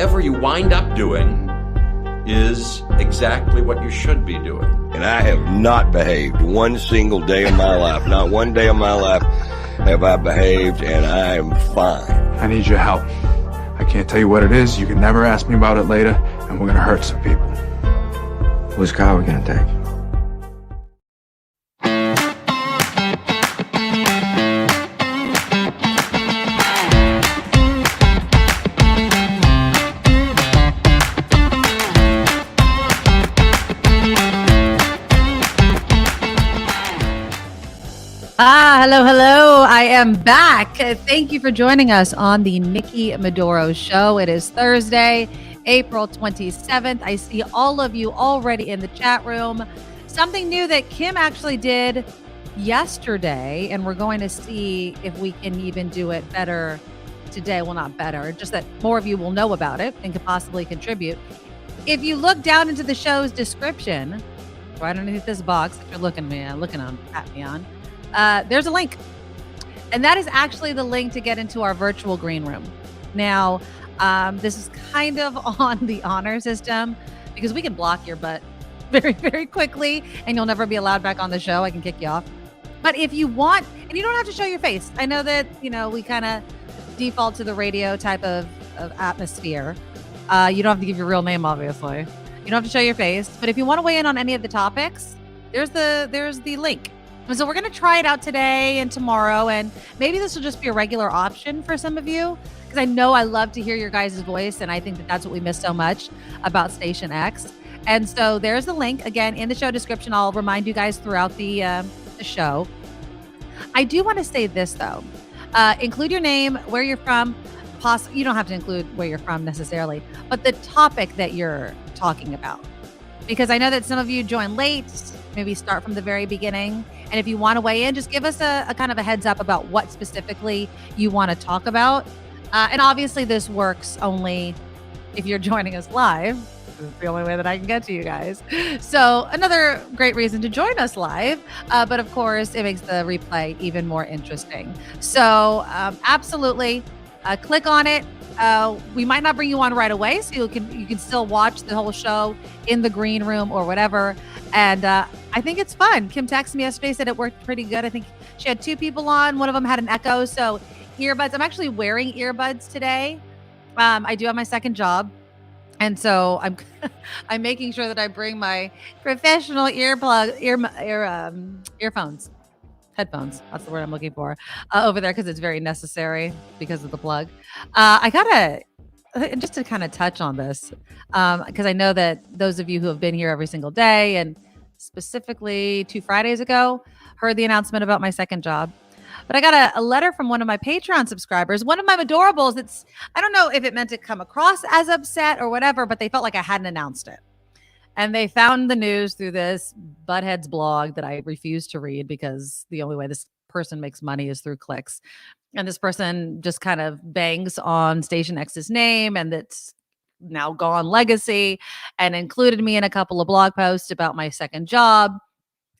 whatever you wind up doing is exactly what you should be doing. And I have not behaved one single day of my life. Not one day of my life have I behaved, and I am fine. I need your help. I can't tell you what it is. You can never ask me about it later, and we're gonna hurt some people. Whose car are we gonna take? Hello. I am back. Thank you for joining us on the Nikki Medoro Show. It is Thursday, April 27th. I see all of you already in the chat room. Something new that Kim actually did yesterday, and we're going to see if we can even do it better today. Well, not better, just that more of you will know about it and could possibly contribute. If you look down into the show's description, right underneath this box that you're looking at me on, there's a link. And that is actually the link to get into our virtual green room. Now, this is kind of on the honor system because we can block your butt very, very quickly and you'll never be allowed back on the show. I can kick you off. But if you want, and you don't have to show your face. I know that, we kind of default to the radio type of atmosphere. You don't have to give your real name, obviously. You don't have to show your face. But if you want to weigh in on any of the topics, there's the link. And so we're going to try it out today and tomorrow, and maybe this will just be a regular option for some of you, because I know I love to hear your guys' voice, and I think that that's what we miss so much about Station X. And so there's the link, again, in the show description. I'll remind you guys throughout the show. I do want to say this, though. Include your name, where you're from. You don't have to include where you're from necessarily, but the topic that you're talking about. Because I know that some of you join late, maybe start from the very beginning. And if you want to weigh in, just give us a kind of a heads up about what specifically you want to talk about. And obviously this works only if you're joining us live. It's the only way that I can get to you guys. So another great reason to join us live. But of course, it makes the replay even more interesting. So absolutely click on it. We might not bring you on right away, so you can still watch the whole show in the green room or whatever. And I think it's fun. Kim texted me yesterday, said it worked pretty good. I think she had 2 people on. One of them had an echo. So earbuds. I'm actually wearing earbuds today. I do have my second job. And so I'm making sure that I bring my professional earphones. Headphones. That's the word I'm looking for over there, because it's very necessary because of the plug. Just to kind of touch on this, because I know that those of you who have been here every single day, and specifically 2 Fridays ago, heard the announcement about my second job. But I got a letter from one of my Patreon subscribers, one of my adorables. I don't know if it meant to come across as upset or whatever, but they felt like I hadn't announced it. And they found the news through this Buttheads blog that I refuse to read, because the only way this person makes money is through clicks. And this person just kind of bangs on Station X's name and that's now gone legacy, and included me in a couple of blog posts about my second job.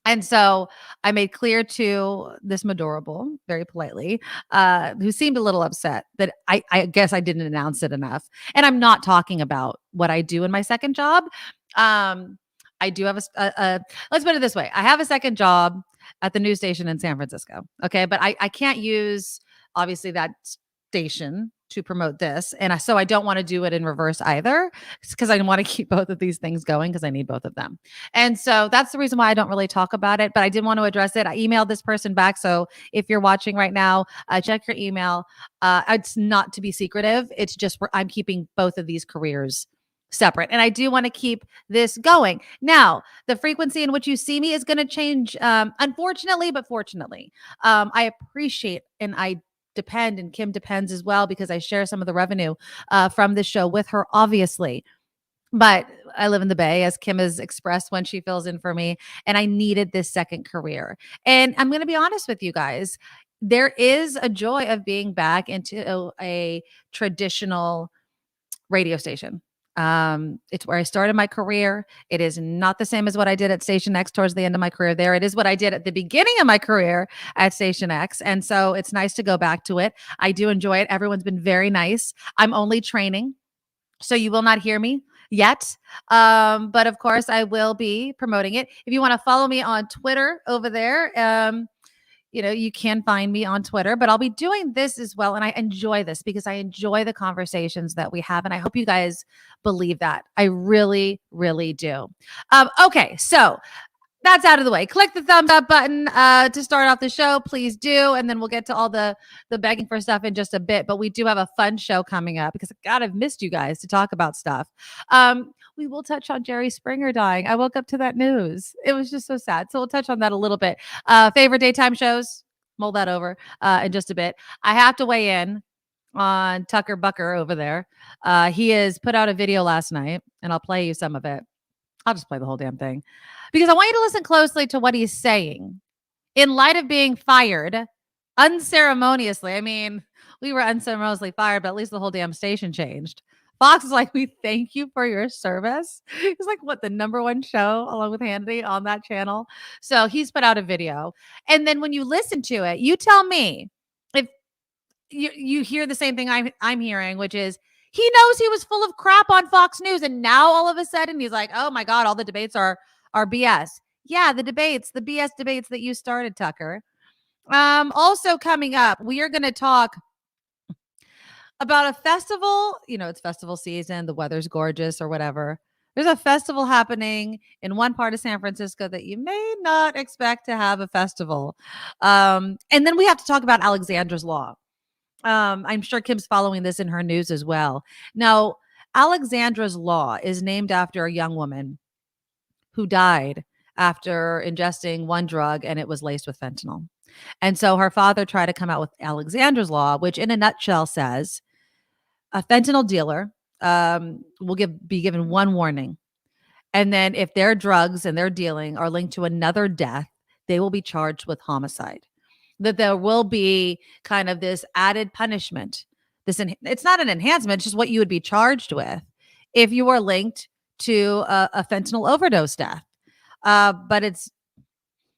And so I made clear to this Medorable, very politely, who seemed a little upset, that I guess I didn't announce it enough. And I'm not talking about what I do in my second job. I do have let's put it this way. I have a second job at the news station in San Francisco. Okay. But I can't use, obviously, that station to promote this. And so I don't want to do it in reverse either, because I want to keep both of these things going, because I need both of them. And so that's the reason why I don't really talk about it, but I did want to address it. I emailed this person back. So if you're watching right now, check your email. It's not to be secretive. It's just I'm keeping both of these careers separate. And I do want to keep this going. Now, the frequency in which you see me is going to change, unfortunately, but fortunately. I appreciate, and I depend, and Kim depends as well, because I share some of the revenue from this show with her, obviously. But I live in the Bay, as Kim has expressed when she fills in for me, and I needed this second career. And I'm going to be honest with you guys. There is a joy of being back into a traditional radio station. It's where I started my career. It is not the same as what I did at Station X towards the end of my career there. It is what I did at the beginning of my career at Station X. And so it's nice to go back to it. I do enjoy it. Everyone's been very nice. I'm only training. So you will not hear me yet. But of course, I will be promoting it. If you want to follow me on Twitter over there, you can find me on Twitter, but I'll be doing this as well. And I enjoy this because I enjoy the conversations that we have. And I hope you guys believe that. I really, really do. Okay. So that's out of the way. Click the thumbs up button to start off the show. Please do. And then we'll get to all the begging for stuff in just a bit. But we do have a fun show coming up because, God, I've missed you guys to talk about stuff. We will touch on Jerry Springer dying. I woke up to that news. It was just so sad. So we'll touch on that a little bit. Favorite daytime shows? Mull that over in just a bit. I have to weigh in on Tucker Bucker over there. He has put out a video last night, and I'll play you some of it. I'll just play the whole damn thing because I want you to listen closely to what he's saying in light of being fired unceremoniously. I mean, we were unceremoniously fired, but at least the whole damn station changed. Fox is like, we thank you for your service. It's like, what, the number one show along with Hannity on that channel? So he's put out a video. And then when you listen to it, you tell me if you hear the same thing I'm hearing, which is, he knows he was full of crap on Fox News. And now all of a sudden he's like, oh my God, all the debates are BS. Yeah, the BS debates that you started, Tucker. Also coming up, we are going to talk about a festival. It's festival season. The weather's gorgeous or whatever. There's a festival happening in one part of San Francisco that you may not expect to have a festival. And then we have to talk about Alexandra's Law. I'm sure Kim's following this in her news as well. Now, Alexandra's Law is named after a young woman who died after ingesting one drug and it was laced with fentanyl. And so her father tried to come out with Alexandra's Law, which in a nutshell says a fentanyl dealer will be given one warning. And then if their drugs and their dealing are linked to another death, they will be charged with homicide. That there will be kind of this added punishment. It's not an enhancement, it's just what you would be charged with if you are linked to a fentanyl overdose death. But it's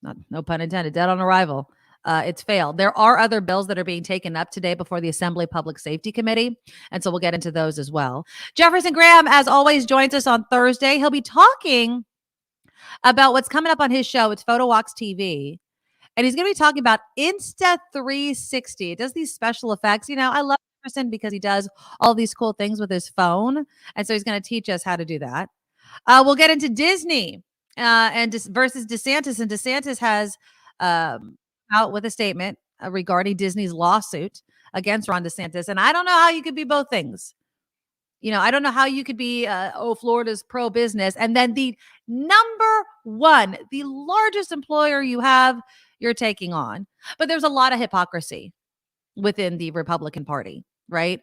not, no pun intended, dead on arrival. It's failed. There are other bills that are being taken up today before the Assembly Public Safety Committee. And so we'll get into those as well. Jefferson Graham, as always, joins us on Thursday. He'll be talking about what's coming up on his show. It's Photo Walks TV. And he's going to be talking about Insta360. It does these special effects. I love Jefferson because he does all these cool things with his phone. And so he's going to teach us how to do that. We'll get into Disney versus DeSantis. And DeSantis has out with a statement regarding Disney's lawsuit against Ron DeSantis. And I don't know how you could be both things. I don't know how you could be, Florida's pro-business. And then the number one, the largest employer you're taking on. But there's a lot of hypocrisy within the Republican Party, right?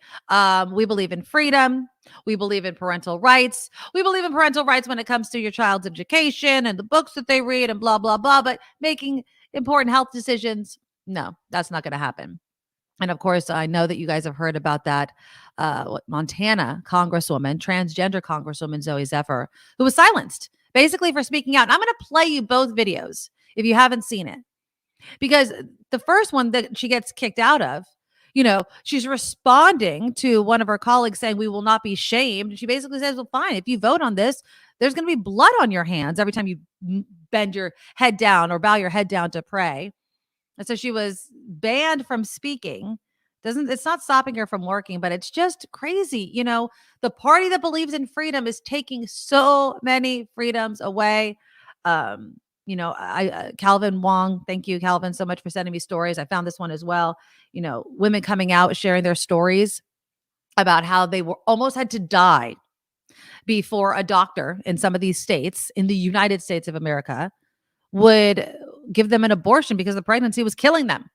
We believe in freedom. We believe in parental rights. We believe in parental rights when it comes to your child's education and the books that they read and blah, blah, blah. But making important health decisions, no, that's not going to happen. And of course, I know that you guys have heard about that Montana Congresswoman, transgender Congresswoman Zooey Zephyr, who was silenced basically for speaking out. And I'm going to play you both videos if you haven't seen it. Because the first one that she gets kicked out of, she's responding to one of her colleagues saying, we will not be shamed. And she basically says, well, fine, if you vote on this, there's going to be blood on your hands every time you bend your head down or bow your head down to pray. And so she was banned from speaking. It's not stopping her from working, but it's just crazy. The party that believes in freedom is taking so many freedoms away. Calvin Wong, thank you, Calvin, so much for sending me stories. I found this one as well. Women coming out, sharing their stories about how they almost had to die before a doctor in some of these states in the United States of America would give them an abortion because the pregnancy was killing them.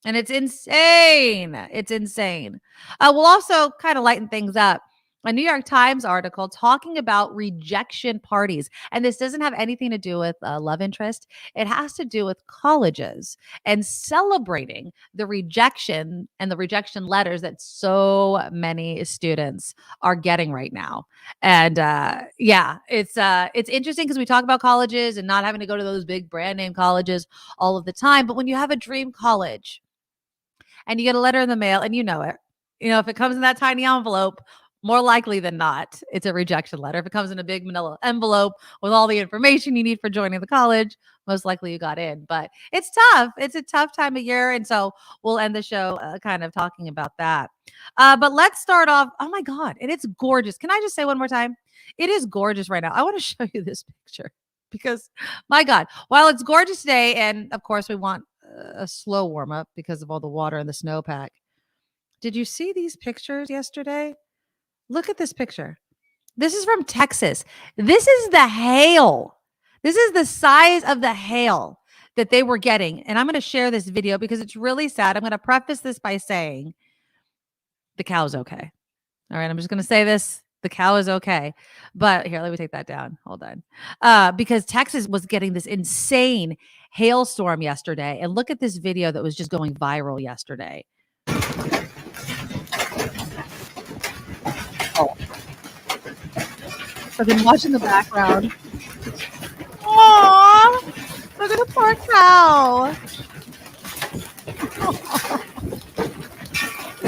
And it's insane. It's insane. We'll also kind of lighten things up. A New York Times article talking about rejection parties. And this doesn't have anything to do with love interest. It has to do with colleges and celebrating the rejection and the rejection letters that so many students are getting right now. And it's interesting because we talk about colleges and not having to go to those big brand name colleges all of the time. But when you have a dream college and you get a letter in the mail and you know it, if it comes in that tiny envelope, More likely than not, it's a rejection letter. If it comes in a big manila envelope with all the information you need for joining the college, most likely you got in. But it's tough. It's a tough time of year. And so we'll end the show kind of talking about that. But let's start off. Oh my God. And it's gorgeous. Can I just say one more time? It is gorgeous right now. I want to show you this picture because, my God, while it's gorgeous today, and of course we want a slow warm up because of all the water and the snowpack. Did you see these pictures yesterday? Look at this picture. This is from Texas. This is the hail. This is the size of the hail that they were getting. And I'm going to share this video because it's really sad. I'm going to preface this by saying the cow's okay. All right. I'm just going to say this. The cow is okay. But here, let me take that down. Hold on. Because Texas was getting this insane hailstorm yesterday. And look at this video that was just going viral yesterday. Oh. So I've been watching the background. Aww, look at the poor cow.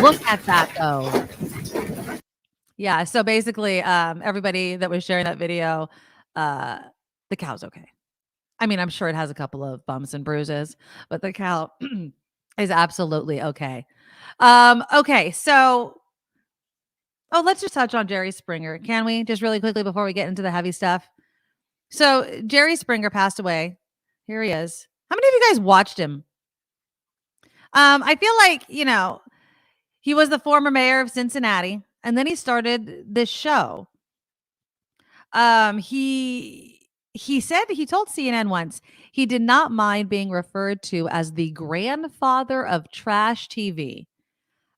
Look at that though. Yeah, so basically, everybody that was sharing that video, the cow's okay. I mean, I'm sure it has a couple of bumps and bruises, but the cow is absolutely okay. Okay, so let's just touch on Jerry Springer. Can we just really quickly before we get into the heavy stuff? So Jerry Springer passed away. Here he is. How many of you guys watched him? I feel like, he was the former mayor of Cincinnati, and then he started this show. He said, he told CNN once, he did not mind being referred to as the grandfather of trash TV.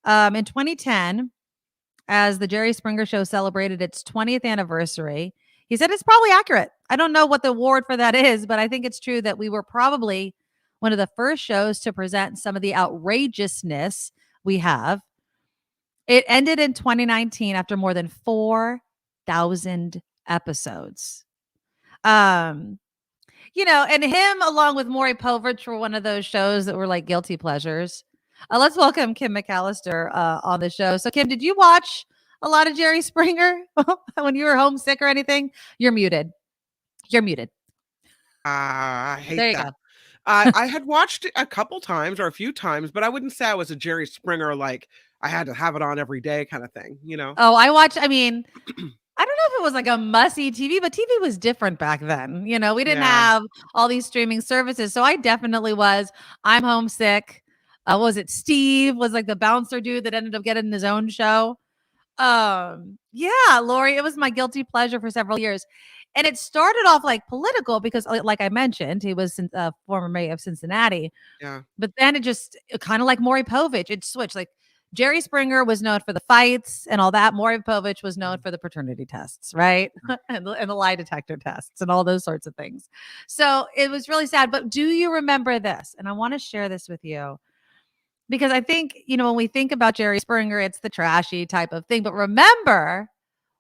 In 2010, as the Jerry Springer Show celebrated its 20th anniversary, he said it's probably accurate. I don't know what the award for that is, but I think it's true that we were probably one of the first shows to present some of the outrageousness we have. It ended in 2019 after more than 4,000 episodes. And him along with Maury Povich were one of those shows that were like guilty pleasures. Let's welcome Kim McAllister on the show. So, Kim, did you watch a lot of Jerry Springer when you were homesick or anything? You're muted. You're muted. I hate there you that. Go. I had watched it a couple times or a few times, but I wouldn't say I was a Jerry Springer, like I had to have it on every day kind of thing, Oh, I watched, I don't know if it was like a must-see TV, but TV was different back then. We didn't have all these streaming services. So I definitely was. I'm homesick. Was it Steve? Was like the bouncer dude that ended up getting his own show. Yeah, Lori, it was my guilty pleasure for several years. And it started off like political because, like I mentioned, he was a former mayor of Cincinnati. Yeah. But then it kind of like Maury Povich, it switched. Like Jerry Springer was known for the fights and all that. Maury Povich was known for the paternity tests, right? and the lie detector tests and all those sorts of things. So it was really sad. But do you remember this? And I want to share this with you. Because I think, when we think about Jerry Springer, it's the trashy type of thing. But remember,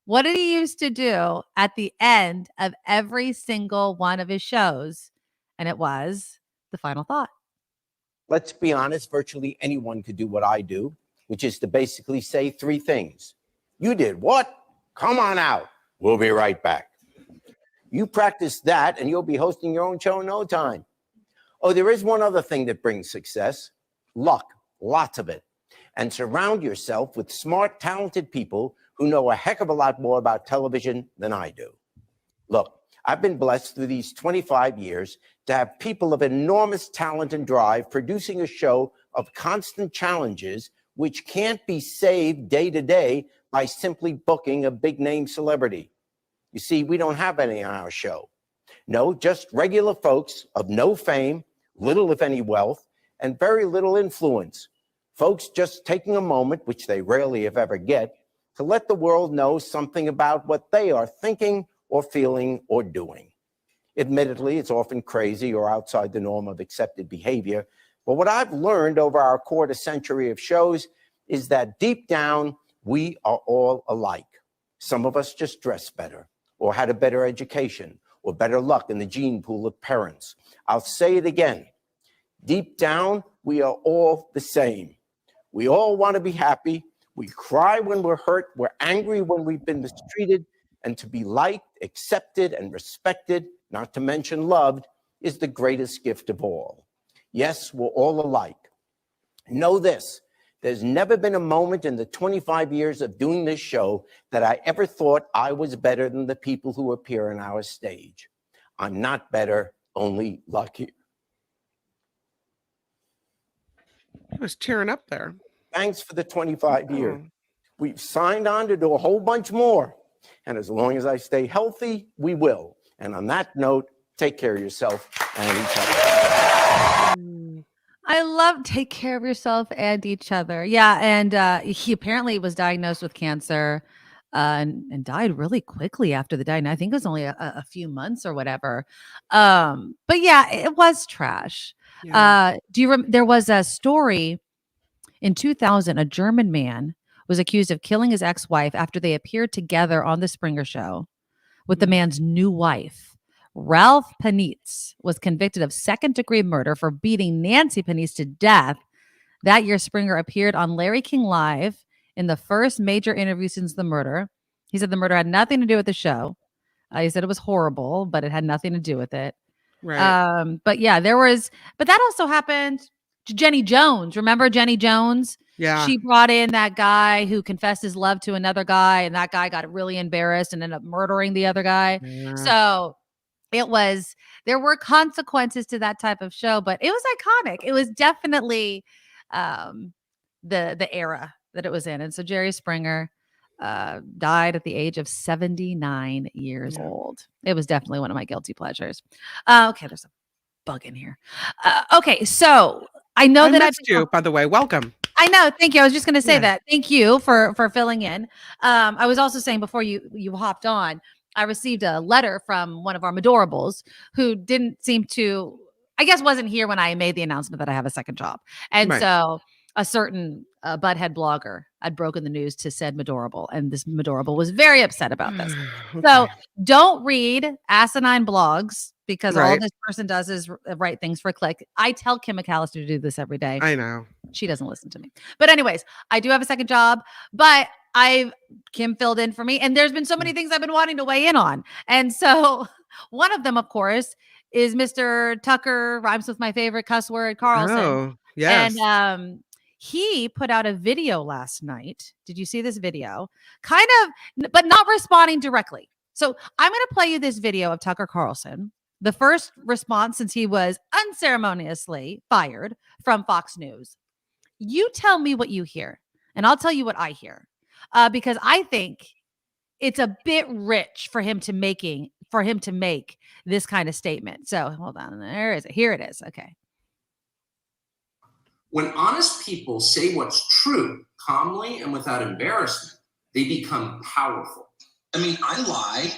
what did he used to do at the end of every single one of his shows? And it was the final thought. Let's be honest, virtually anyone could do what I do, which is to basically say three things. You did what? Come on out. We'll be right back. You practice that and you'll be hosting your own show in no time. Oh, there is one other thing that brings success. Luck, lots of it. And surround yourself with smart, talented people who know a heck of a lot more about television than I do. Look, I've been blessed through these 25 years to have people of enormous talent and drive producing a show of constant challenges which can't be saved day to day by simply booking a big name celebrity. You see, we don't have any on our show. No, just regular folks of no fame, little if any wealth, and very little influence. Folks just taking a moment, which they rarely if ever get, to let the world know something about what they are thinking or feeling or doing. Admittedly, it's often crazy or outside the norm of accepted behavior. But what I've learned over our quarter century of shows is that deep down, we are all alike. Some of us just dress better or had a better education or better luck in the gene pool of parents. I'll say it again. Deep down, we are all the same. We all want to be happy. We cry when we're hurt. We're angry when we've been mistreated. And to be liked, accepted, and respected, not to mention loved, is the greatest gift of all. Yes, we're all alike. Know this, there's never been a moment in the 25 years of doing this show that I ever thought I was better than the people who appear on our stage. I'm not better, only luckier. He was tearing up there. Thanks for the 25 years. We've signed on to do a whole bunch more. And as long as I stay healthy, we will. And on that note, take care of yourself and each other. I love take care of yourself and each other. Yeah. And he apparently was diagnosed with cancer and died really quickly after the diagnosis. I think it was only a few months or whatever. But yeah, it was trash. Yeah. There was a story in 2000, a German man was accused of killing his ex-wife after they appeared together on the Springer Show with the man's new wife. Ralph Panitz was convicted of second-degree murder for beating Nancy Panitz to death. That year, Springer appeared on Larry King Live in the first major interview since the murder. He said the murder had nothing to do with the show. He said it was horrible, but it had nothing to do with it. Right. But yeah, but that also happened to Jenny Jones. Remember Jenny Jones? Yeah. She brought in that guy who confessed his love to another guy, and that guy got really embarrassed and ended up murdering the other guy. Yeah. So there were consequences to that type of show, but it was iconic. It was definitely the era that it was in. And so Jerry Springer died at the age of 79 years old. It was definitely one of my guilty pleasures. Okay, there's a bug in here. Okay, so I know that I've you, by the way. Welcome. I know. Thank you. I was just going to say that. Thank you for filling in. I was also saying before you hopped on, I received a letter from one of our Medorables who didn't seem to, I guess, wasn't here when I made the announcement that I have a second job. And so a certain butthead blogger had broken the news to said Medorable, and this Medorable was very upset about this. Okay. So don't read asinine blogs because all this person does is write things for a click. I tell Kim McAllister to do this every day. I know. She doesn't listen to me. But anyways, I do have a second job, but Kim filled in for me, and there's been so many things I've been wanting to weigh in on. And so one of them, of course, is Mr. Tucker, rhymes with my favorite cuss word, Carlson. Oh, yes. And he put out a video last night. Did you see this video? Kind of, but not responding directly. So I'm going to play you this video of Tucker Carlson, the first response since he was unceremoniously fired from Fox News. You tell me what you hear, and I'll tell you what I hear, because I think it's a bit rich for him to make this kind of statement. So hold on, there is it. Here it is. Okay. When honest people say what's true calmly and without embarrassment, they become powerful. I mean, I lie.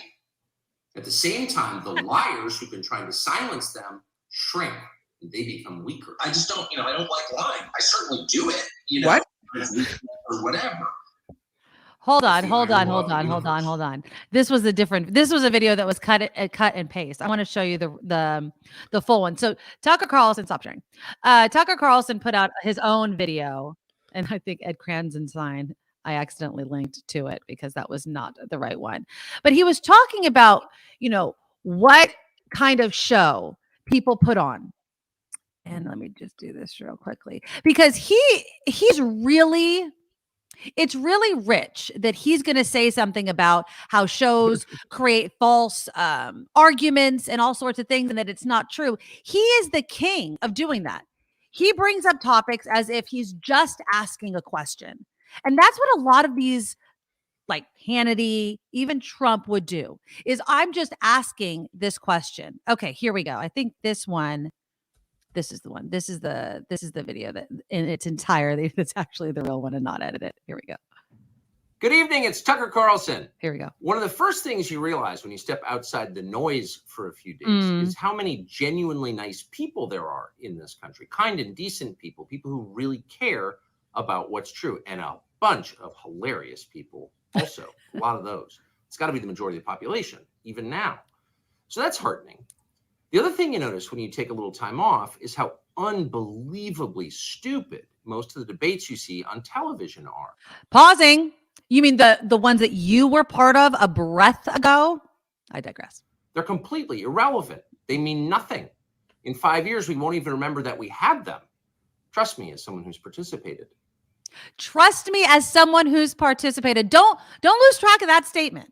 At the same time, the liars who've been trying to silence them shrink and they become weaker. I just don't, I don't like lying. I certainly do it, What? Or whatever. Hold on. This was a video that was cut and paste. I want to show you the full one. So Tucker Carlson, stop sharing. Tucker Carlson put out his own video, and I think Ed Cranzen's sign, I accidentally linked to it because that was not the right one. But he was talking about, what kind of show people put on. And let me just do this real quickly because it's really rich that he's going to say something about how shows create false arguments and all sorts of things and that it's not true. He is the king of doing that. He brings up topics as if he's just asking a question. And that's what a lot of these, like Hannity, even Trump would do, is I'm just asking this question. Okay, here we go. I think this is the one. This is the video that in its entirety, that's actually the real one and not edited. Here we go. Good evening, it's Tucker Carlson. Here we go. One of the first things you realize when you step outside the noise for a few days is how many genuinely nice people there are in this country. Kind and decent people who really care about what's true, and a bunch of hilarious people also, a lot of those. It's got to be the majority of the population, even now. So that's heartening. The other thing you notice when you take a little time off is how unbelievably stupid most of the debates you see on television are. Pausing. You mean the ones that you were part of a breath ago? I digress. They're completely irrelevant. They mean nothing. In 5 years, we won't even remember that we had them. Trust me, as someone who's participated. Trust me as someone who's participated. Don't lose track of that statement.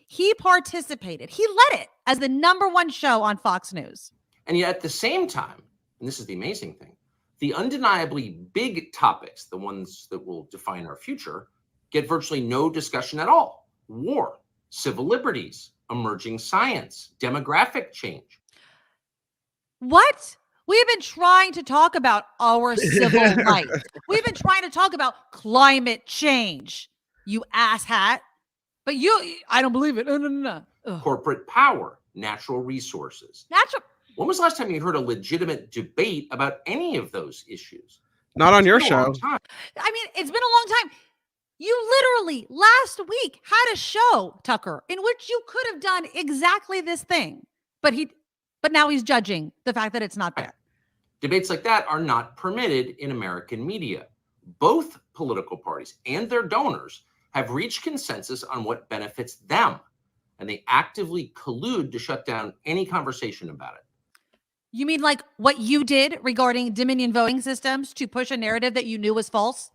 He participated. He led it as the #1 show on Fox News. And yet at the same time, and this is the amazing thing, the undeniably big topics, the ones that will define our future, get virtually no discussion at all. War, civil liberties, emerging science, demographic change. What? We have been trying to talk about our civil rights. We've been trying to talk about climate change, you asshat. But I don't believe it. No. Ugh. Corporate power, natural resources. When was the last time you heard a legitimate debate about any of those issues? Not on your show. I mean, it's been a long time. You literally last week had a show, Tucker, in which you could have done exactly this thing. But now he's judging the fact that it's not there. Debates like that are not permitted in American media. Both political parties and their donors have reached consensus on what benefits them, and they actively collude to shut down any conversation about it. You mean like what you did regarding Dominion voting systems to push a narrative that you knew was false?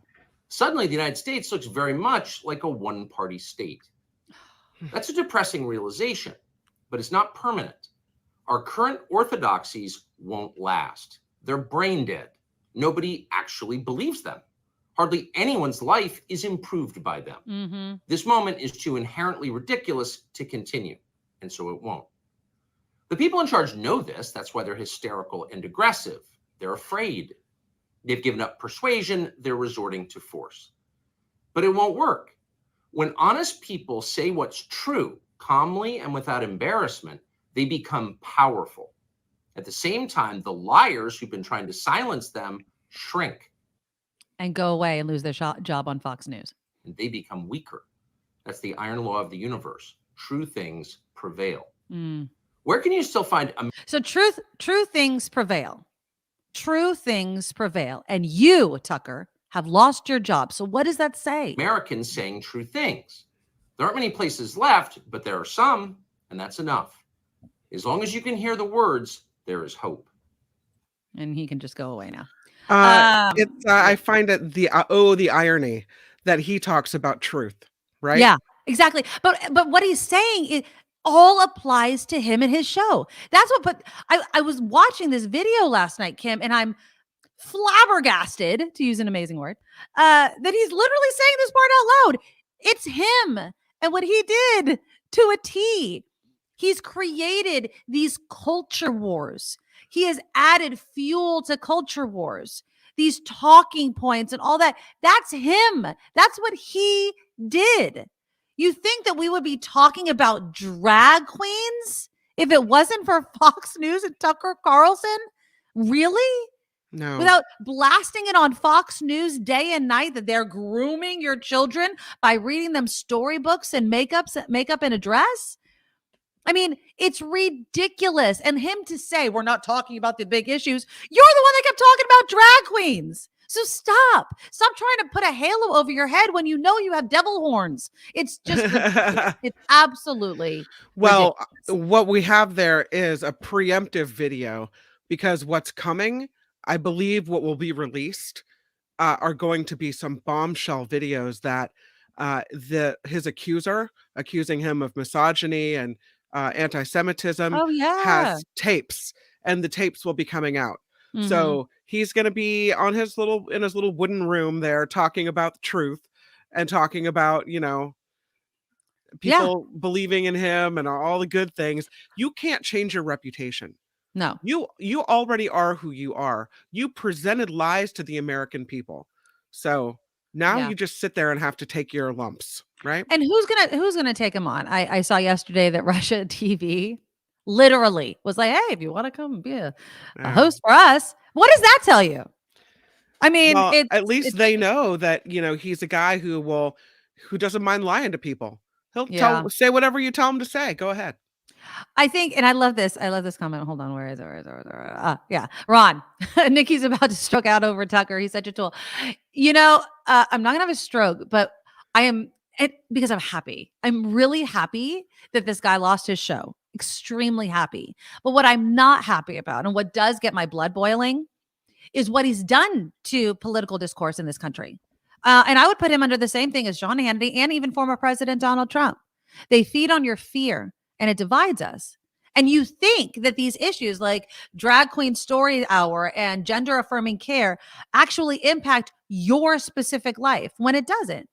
Suddenly, the United States looks very much like a one-party state. That's a depressing realization, but it's not permanent. Our current orthodoxies won't last. They're brain dead. Nobody actually believes them. Hardly anyone's life is improved by them. Mm-hmm. This moment is too inherently ridiculous to continue, and so it won't. The people in charge know this. That's why they're hysterical and aggressive. They're afraid. They've given up persuasion. They're resorting to force. But it won't work. When honest people say what's true, calmly and without embarrassment, they become powerful. At the same time, the liars who've been trying to silence them shrink. And go away and lose their job on Fox News. And they become weaker. That's the iron law of the universe. True things prevail. Where can you still find... So true things prevail. True things prevail. And you, Tucker, have lost your job. So what does that say? Americans saying true things. There aren't many places left, but there are some, and that's enough. As long as you can hear the words, there is hope. And he can just go away now. I find it the irony that he talks about truth, right? Yeah, exactly. But what he's saying is all applies to him and his show. That's what. But I was watching this video last night, Kim, and I'm flabbergasted, to use an amazing word, that he's literally saying this part out loud. It's him and what he did to a T. He's created these culture wars. He has added fuel to culture wars, these talking points and all that. That's him. That's what he did. You think that we would be talking about drag queens if it wasn't for Fox News and Tucker Carlson? Really? No. Without blasting it on Fox News day and night that they're grooming your children by reading them storybooks and makeup and a dress? I mean, it's ridiculous. And him to say we're not talking about the big issues. You're the one that kept talking about drag queens. So stop trying to put a halo over your head when you know you have devil horns. It's just, it's absolutely well, ridiculous. What we have there is a preemptive video, because what's coming, I believe what will be released are going to be some bombshell videos that his accuser accusing him of misogyny and anti-Semitism has tapes, and the tapes will be coming out. Mm-hmm. So he's going to be in his little wooden room there talking about the truth and talking about, people believing in him and all the good things. You can't change your reputation. No. You already are who you are. You presented lies to the American people. So now you just sit there and have to take your lumps, right? And who's gonna take him on? I saw yesterday that Russia TV literally was like, hey, if you want to come be a host for us, what does that tell you? I mean, at least they know that, he's a guy who doesn't mind lying to people. He'll say whatever you tell him to say. Go ahead. I think, and I love this. I love this comment. Hold on. Where is it? Yeah. Ron, Nikki's about to stroke out over Tucker. He's such a tool. I'm not going to have a stroke, but I am, because I'm happy. I'm really happy that this guy lost his show. Extremely happy. But what I'm not happy about, and what does get my blood boiling, is what he's done to political discourse in this country. And I would put him under the same thing as John Hannity and even former President Donald Trump. They feed on your fear and it divides us. And you think that these issues like drag queen story hour and gender affirming care actually impact your specific life when it doesn't.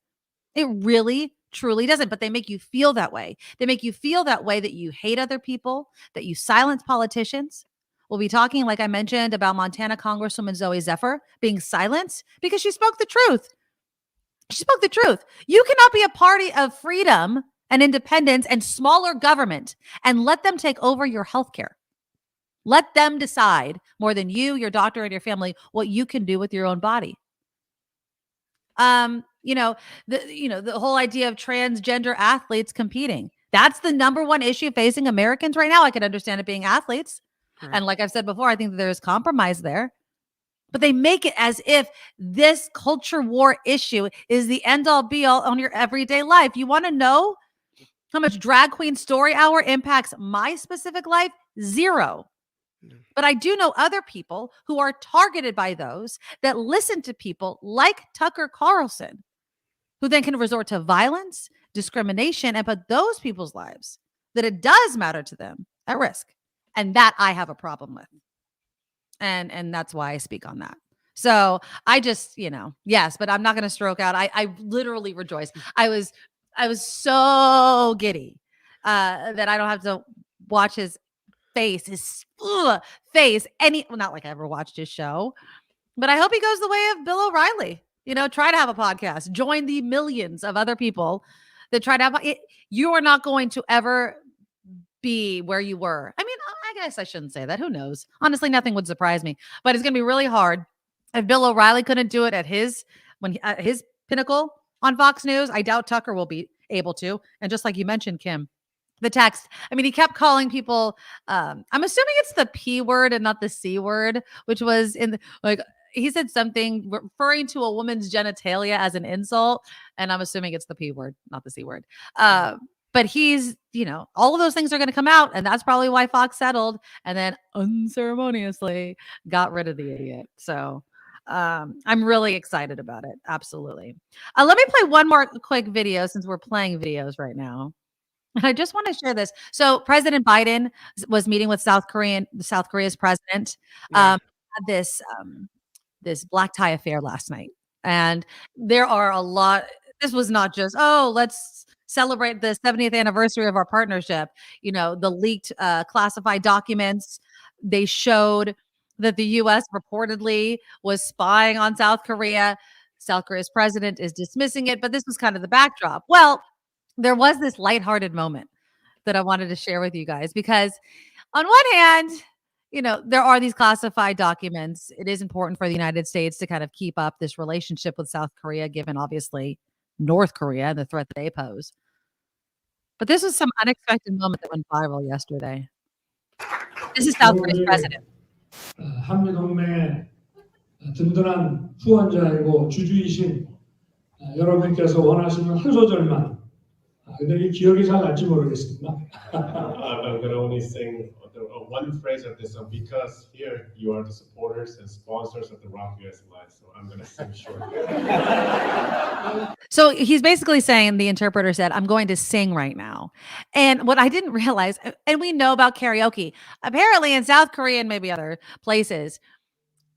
It really, truly doesn't. But they make you feel that way. They make you feel that way, that you hate other people, that you silence politicians. We'll be talking, like I mentioned, about Montana Congresswoman Zooey Zephyr being silenced because she spoke the truth. She spoke the truth. You cannot be a party of freedom and independence and smaller government and let them take over your healthcare. Let them decide more than you, your doctor, and your family what you can do with your own body. The whole idea of transgender athletes competing. That's the number one issue facing Americans right now. I can understand it being athletes. Right. And like I've said before, I think that there's compromise there. But they make it as if this culture war issue is the end all be all on your everyday life. You want to know how much drag queen story hour impacts my specific life? 0. But I do know other people who are targeted by those that listen to people like Tucker Carlson, who then can resort to violence, discrimination, and put those people's lives that it does matter to them at risk. And that I have a problem with. And that's why I speak on that. So I just, yes, but I'm not going to stroke out. I literally rejoice. I was so giddy that I don't have to watch his face, not like I ever watched his show, but I hope he goes the way of Bill O'Reilly. Try to have a podcast, join the millions of other people that try to have it. You are not going to ever be where you were. I mean, I guess I shouldn't say that. Who knows? Honestly, nothing would surprise me, but it's going to be really hard. If Bill O'Reilly couldn't do it at his pinnacle on Fox News, I doubt Tucker will be able to. And just like you mentioned, Kim, the text, I mean, he kept calling people, I'm assuming it's the P word and not the C word, which was he said something referring to a woman's genitalia as an insult. And I'm assuming it's the P word, not the C word. But he's, all of those things are going to come out. And that's probably why Fox settled and then unceremoniously got rid of the idiot. So I'm really excited about it. Absolutely. Let me play one more quick video since we're playing videos right now. I just want to share this. So President Biden was meeting with South Korea's president. Had this black tie affair last night. And there are a lot. This was not just, let's celebrate the 70th anniversary of our partnership. The leaked classified documents, they showed that the U.S. reportedly was spying on South Korea. South Korea's president is dismissing it, but this was kind of the backdrop. Well, there was this lighthearted moment that I wanted to share with you guys because on one hand, there are these classified documents. It is important for the United States to kind of keep up this relationship with South Korea, given obviously North Korea and the threat that they pose. But this was some unexpected moment that went viral yesterday. This is South Korea's president. 한미동맹의 든든한 후원자이고 주주이신 여러분께서 원하시는 한 소절만 근데 이 기억이 잘 날지 모르겠습니다. I'm going to only sing one phrase of this song because here you are the supporters and sponsors of the Rock US Live, so I'm going to sing short. So he's basically saying, the interpreter said, I'm going to sing right now. And what I didn't realize, and we know about karaoke, apparently in South Korea and maybe other places,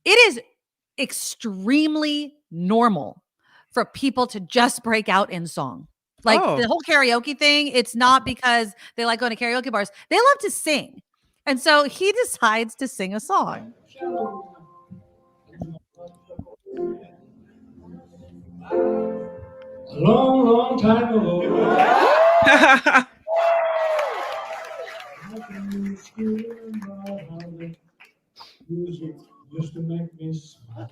it is extremely normal for people to just break out in song. Like the whole karaoke thing, it's not because they like going to karaoke bars. They love to sing. And so he decides to sing a song. A long, long time ago. Music used to make me smile.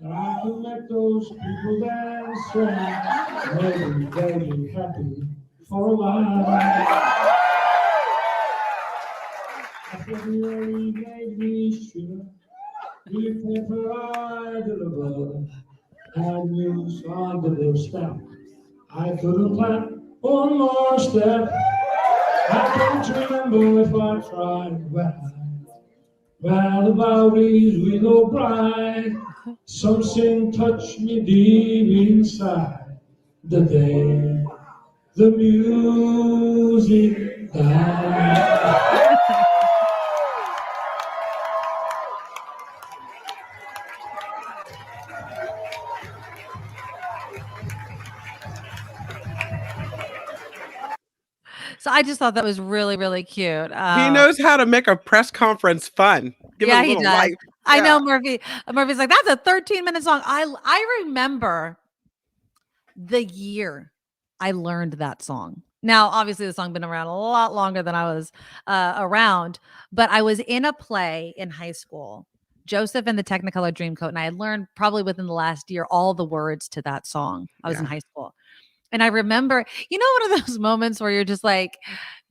And I can make those people dance and maybe they'll be happy for a while. February made me shiver. If ever I deliver, I use on the doorstep. I couldn't plant one more step. I can't remember if I tried. Well, the Bowie's widow bride, something touched me deep inside. The day the music died. So I just thought that was really, really cute. He knows how to make a press conference fun. Give it Yeah, a he little does. life. I Yeah. know Murphy. Murphy's like, that's a 13-minute song. I remember the year I learned that song. Now, obviously, the song been around a lot longer than I was around, but I was in a play in high school, Joseph and the Technicolor Dreamcoat, and I had learned probably within the last year all the words to that song. I was in high school. And I remember, one of those moments where you're just like,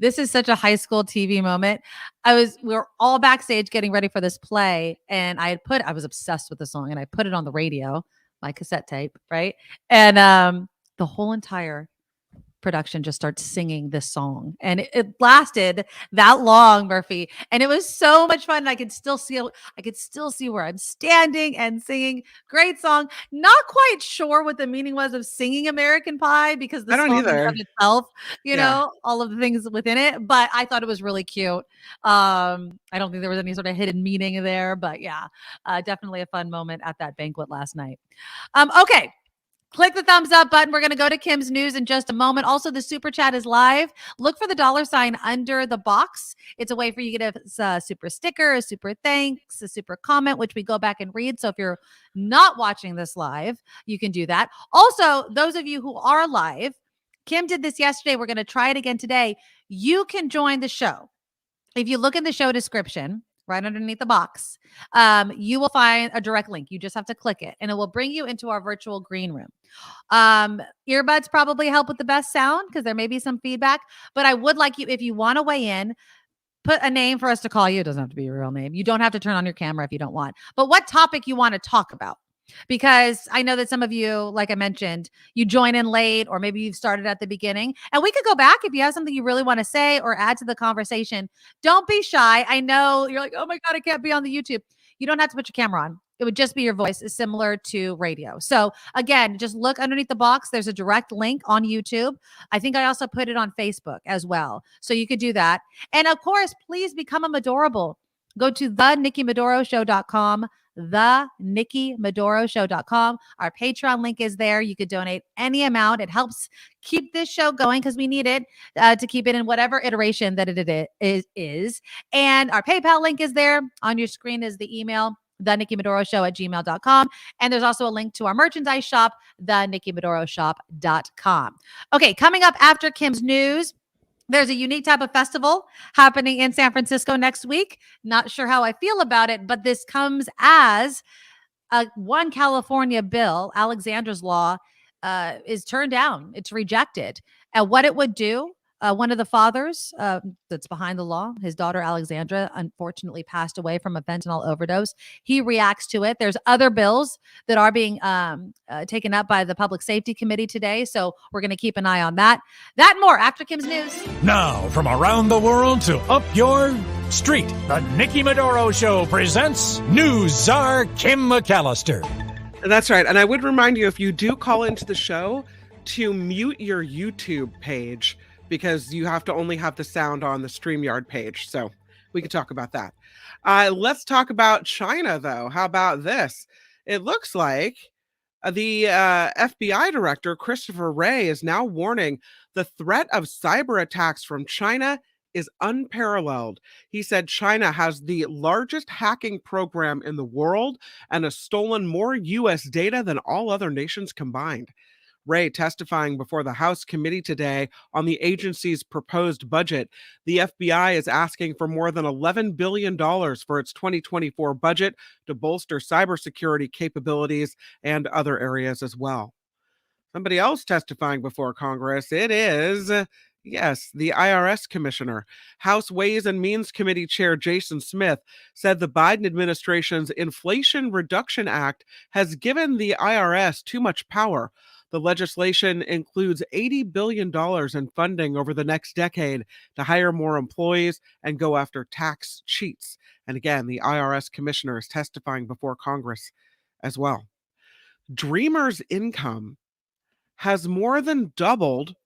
this is such a high school TV moment. We were all backstage getting ready for this play. And I was obsessed with the song and I put it on the radio, my cassette tape. Right. And the whole entire production just starts singing this song. And it lasted that long, Murphy. And it was so much fun. And I could still see where I'm standing and singing. Great song. Not quite sure what the meaning was of singing American Pie because the song of itself, all of the things within it. But I thought it was really cute. I don't think there was any sort of hidden meaning there, but yeah, definitely a fun moment at that banquet last night. Okay. Click the thumbs up button. We're going to go to Kim's news in just a moment. Also, the super chat is live. Look for the $sign under the box. It's a way for you to get a super sticker, a super thanks, a super comment, which we go back and read. So if you're not watching this live, you can do that. Also, those of you who are live, Kim did this yesterday. We're going to try it again today. You can join the show. If you look in the show description, right underneath the box, you will find a direct link. You just have to click it and it will bring you into our virtual green room. Earbuds probably help with the best sound because there may be some feedback, but I would like you, if you want to weigh in, put a name for us to call you. It doesn't have to be your real name. You don't have to turn on your camera if you don't want, but what topic you want to talk about. Because I know that some of you, like I mentioned, you join in late or maybe you've started at the beginning and we could go back if you have something you really want to say or add to the conversation. Don't be shy. I know you're like, oh my God, I can't be on the YouTube. You don't have to put your camera on. It would just be your voice. It's similar to radio. So again, just look underneath the box. There's a direct link on YouTube. I think I also put it on Facebook as well. So you could do that. And of course, please become a Medorable. Go to thenikkimedoroshow.com. thenikkimedoroshow.com. Our Patreon link is there. You could donate any amount. It helps keep this show going because we need it to keep it in whatever iteration that it is. And our PayPal link is there. On your screen is the email, thenikkimedoroshow@gmail.com. And there's also a link to our merchandise shop, thenikkimedoroshop.com. Okay, coming up after Kim's news, there's a unique type of festival happening in San Francisco next week. Not sure how I feel about it, but this comes as one California bill, Alexandra's law, is turned down. It's rejected. And what it would do, one of the fathers that's behind the law, his daughter Alexandra, unfortunately passed away from a fentanyl overdose. He reacts to it. There's other bills that are being taken up by the Public Safety Committee today. So we're going to keep an eye on that. That and more after Kim's news. Now, from around the world to up your street, the Nikki Medoro Show presents News Czar Kim McAllister. That's right. And I would remind you, if you do call into the show, to mute your YouTube page, because you have to only have the sound on the StreamYard page. So we could talk about that. Let's talk about China, though. How about this? It looks like the FBI director, Christopher Wray, is now warning the threat of cyber attacks from China is unparalleled. He said China has the largest hacking program in the world and has stolen more U.S. data than all other nations combined. Wray testifying before the House committee today on the agency's proposed budget. The FBI is asking for more than $11 billion for its 2024 budget to bolster cybersecurity capabilities and other areas as well. Somebody else testifying before Congress, it is, yes, the IRS commissioner. House Ways and Means Committee Chair Jason Smith said the Biden administration's Inflation Reduction Act has given the IRS too much power. The legislation includes $80 billion in funding over the next decade to hire more employees and go after tax cheats. And again, the IRS commissioner is testifying before Congress as well. Dreamers' income has more than doubled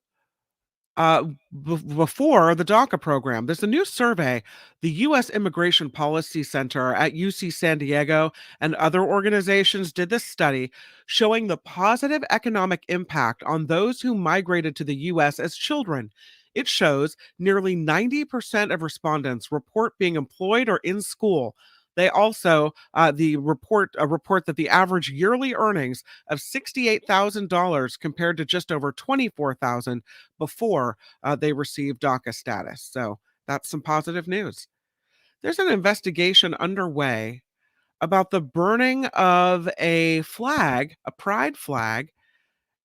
before the DACA program. There's a new survey. The U.S. Immigration Policy Center at UC San Diego and other organizations did this study showing the positive economic impact on those who migrated to the U.S. as children. It shows nearly 90% of respondents report being employed or in school. They also report that the average yearly earnings of $68,000 compared to just over $24,000 before they received DACA status. So that's some positive news. There's an investigation underway about the burning of a flag, a pride flag,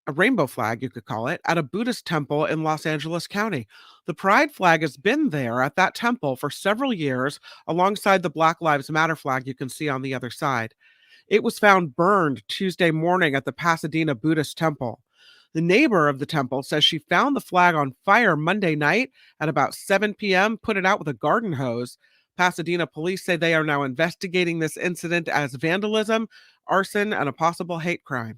a rainbow flag, you could call it, at a Buddhist temple in Los Angeles County. The pride flag has been there at that temple for several years, alongside the Black Lives Matter flag you can see on the other side. It was found burned Tuesday morning at the Pasadena Buddhist temple. The neighbor of the temple says she found the flag on fire Monday night at about 7 p.m., put it out with a garden hose. Pasadena police say they are now investigating this incident as vandalism, arson, and a possible hate crime.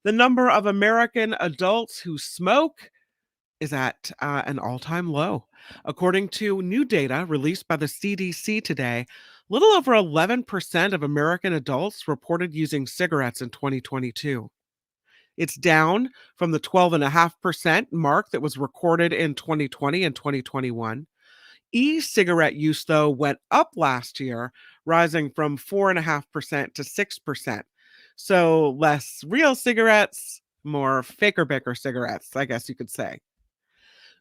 The number of American adults who smoke is at an all-time low. According to new data released by the CDC today, a little over 11% of American adults reported using cigarettes in 2022. It's down from the 12.5% mark that was recorded in 2020 and 2021. E-cigarette use, though, went up last year, rising from 4.5% to 6%. So less real cigarettes, more faker-baker cigarettes, I guess you could say.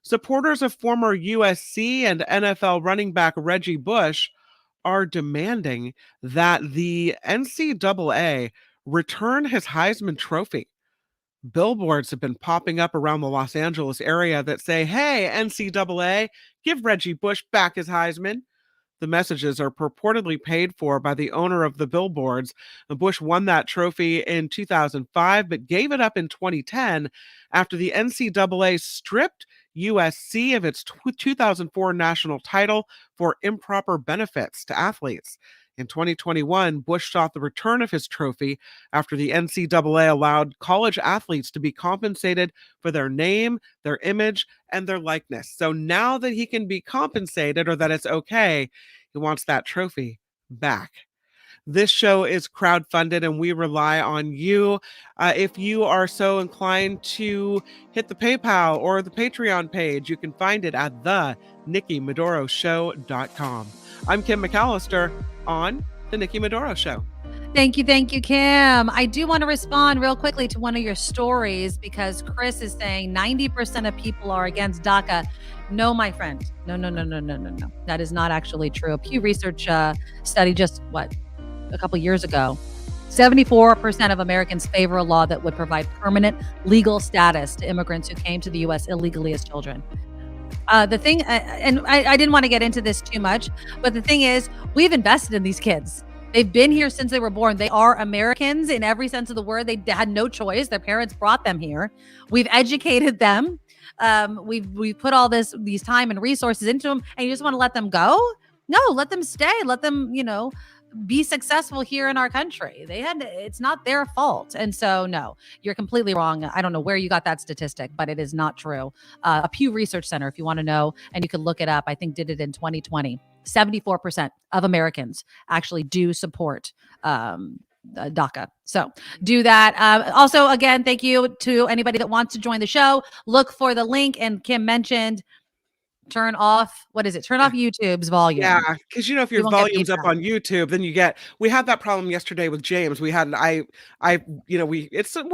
Supporters of former USC and NFL running back Reggie Bush are demanding that the NCAA return his Heisman Trophy. Billboards have been popping up around the Los Angeles area that say, "Hey, NCAA, give Reggie Bush back his Heisman." The messages are purportedly paid for by the owner of the billboards. Bush won that trophy in 2005, but gave it up in 2010 after the NCAA stripped USC of its 2004 national title for improper benefits to athletes. In 2021, Bush sought the return of his trophy after the NCAA allowed college athletes to be compensated for their name, their image, and their likeness. So now that he can be compensated, or that it's okay, he wants that trophy back. This show is crowdfunded, and we rely on you. If you are so inclined to hit the PayPal or the Patreon page, you can find it at theNikkiMedoroShow.com. I'm Kim McAllister on The Nikki Medoro Show. Thank you, Kim. I do want to respond real quickly to one of your stories, because Chris is saying 90% of people are against DACA. No, my friend. No. That is not actually true. A Pew Research study just, a couple years ago, 74% of Americans favor a law that would provide permanent legal status to immigrants who came to the U.S. illegally as children. The thing, and I didn't want to get into this too much, but the thing is, we've invested in these kids. They've been here since they were born. They are Americans in every sense of the word. They had no choice. Their parents brought them here. We've educated them. We've put all these time and resources into them, and you just want to let them go? No, let them stay. Let them, be successful here in our country. It's not their fault. And so, no, you're completely wrong. I don't know where you got that statistic, but it is not true. A Pew Research Center, if you want to know, and you can look it up, I think did it in 2020. 74% of Americans actually do support DACA. So do that. Also, again, thank you to anybody that wants to join the show. Look for the link, and Kim mentioned turn off, what is it? Turn off YouTube's volume. Yeah, because if You your won't get volume's up feedback. on YouTube, then we had that problem yesterday with James. We had we're